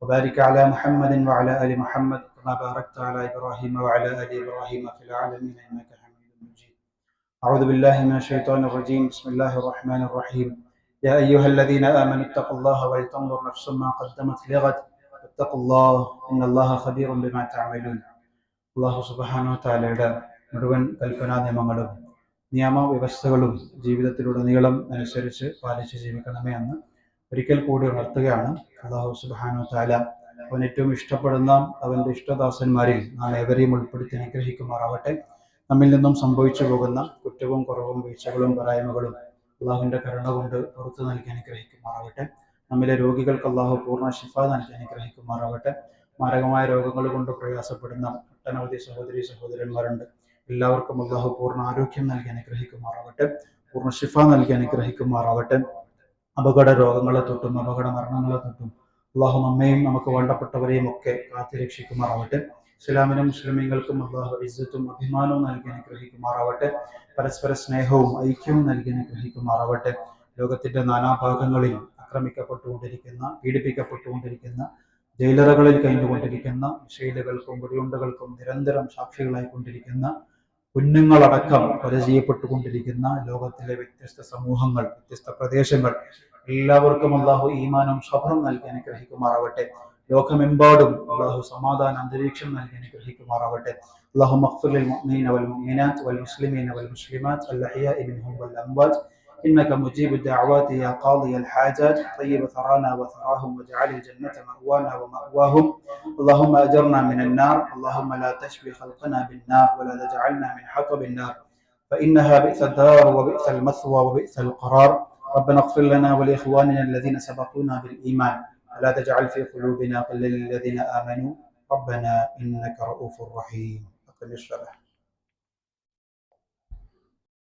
Speaker 1: وبارك على محمد وعلى آل محمد كما باركت على إبراهيم وعلى آل إبراهيم في العالمين إنك حميد مجيد. أعوذ بالله من الشيطان الرجيم. بسم الله الرحمن الرحيم. يا أيها الذين آمنوا اتقوا الله ولتنظر نفس ما قدمت لغد واتقوا الله إن الله خبير بما تعملون. അള്ളാഹു സുബ്ഹാനഹു തആലയുടെ മുഴുവൻ കൽപ്പനാ നിയമങ്ങളും നിയമവ്യവസ്ഥകളും ജീവിതത്തിലുടനീളം അനുസരിച്ച് പാലിച്ച് ജീവിക്കണമേ എന്ന് ഒരിക്കൽ കൂടി ഉണർത്തുകയാണ്. അള്ളാഹു സുബ്ഹാനഹു തആല അവൻ ഏറ്റവും ഇഷ്ടപ്പെടുന്ന അവന്റെ ഇഷ്ടദാസന്മാരിൽ നാം ഏവരെയും ഉൾപ്പെടുത്തി അനുഗ്രഹിക്കുമാറാവട്ടെ. നമ്മിൽ നിന്നും സംഭവിച്ചു പോകുന്ന കുറ്റവും കുറവും വീഴ്ചകളും പരായ്മകളും അള്ളാഹുവിന്റെ കരുണ കൊണ്ട് പുറത്തു നൽകി അനുഗ്രഹിക്കുമാറാവട്ടെ. നമ്മിലെ രോഗികൾക്ക് അള്ളാഹു പൂർണ്ണ ശിഫ നൽകി അനുഗ്രഹിക്കുമാറാവട്ടെ. മാരകമായ രോഗങ്ങൾ കൊണ്ട് പ്രയാസപ്പെടുന്ന ഒട്ടനവധി സഹോദരന്മാരുണ്ട്. എല്ലാവർക്കും അള്ളാഹു പൂർണ്ണ ആരോഗ്യം നൽകി അനുഗ്രഹിക്കുമാറാവട്ടെ. പൂർണ്ണ ശിഫ നൽകി അനുഗ്രഹിക്കുമാറാവട്ടെ. അപകട രോഗങ്ങളെ തൊട്ടും അപകട മരണങ്ങളെ തൊട്ടും അള്ളാഹു നമ്മയും നമുക്ക് വേണ്ടപ്പെട്ടവരെയും ഒക്കെ കാത്തുരക്ഷിക്കുമാറാവട്ടെ. ഇസ്ലാമിനും മുസ്ലിമീങ്ങൾക്കും അള്ളാഹു ഇസ്സത്തും അഭിമാനവും നൽകി അനുഗ്രഹിക്കുമാറാവട്ടെ. പരസ്പര സ്നേഹവും ഐക്യവും നൽകി അനുഗ്രഹിക്കുമാറാവട്ടെ. ലോകത്തിന്റെ നാനാഭാഗങ്ങളിൽ ആക്രമിക്കപ്പെട്ടുകൊണ്ടിരിക്കുന്ന, പീഡിപ്പിക്കപ്പെട്ടുകൊണ്ടിരിക്കുന്ന, ജയിലറുകളിൽ കഴിഞ്ഞുകൊണ്ടിരിക്കുന്ന, ശൈലകൾക്കും വെടിയുണ്ടകൾക്കും നിരന്തരം സാക്ഷികളായിക്കൊണ്ടിരിക്കുന്ന, കുഞ്ഞുങ്ങളടക്കം കൊല ചെയ്യപ്പെട്ടുകൊണ്ടിരിക്കുന്ന ലോകത്തിലെ വ്യത്യസ്ത സമൂഹങ്ങൾ, വ്യത്യസ്ത പ്രദേശങ്ങൾ, എല്ലാവർക്കും അള്ളാഹു ഈമാനും സബ്റും നൽകി അനുഗ്രഹിക്കുമാറാവട്ടെ. ലോകമെമ്പാടും അള്ളാഹു സമാധാന അന്തരീക്ഷം നൽകി അനുഗ്രഹിക്കുമാറാവട്ടെ. اللهم اغفر للمؤمنين والمؤمنات والمسلمين والمسلمات الأحياء منهم والأموات إنك مجيب الدعوات يا قاضي الحاجات. طيب ثرانا وثراهم واجعل الجنة مأوانا ومأواهم. اللهم أجرنا من النار. اللهم لا تشفي خلقنا بالنار ولا تجعلنا من حطب النار فإنها بئس الدار وبئس المثوى وبئس القرار. ربنا اغفر لنا ولإخواننا الذين سبقونا بالإيمان ولا تجعل في قلوبنا غلا للذين آمنوا ربنا إنك رؤوف رحيم. أقم الصلاة.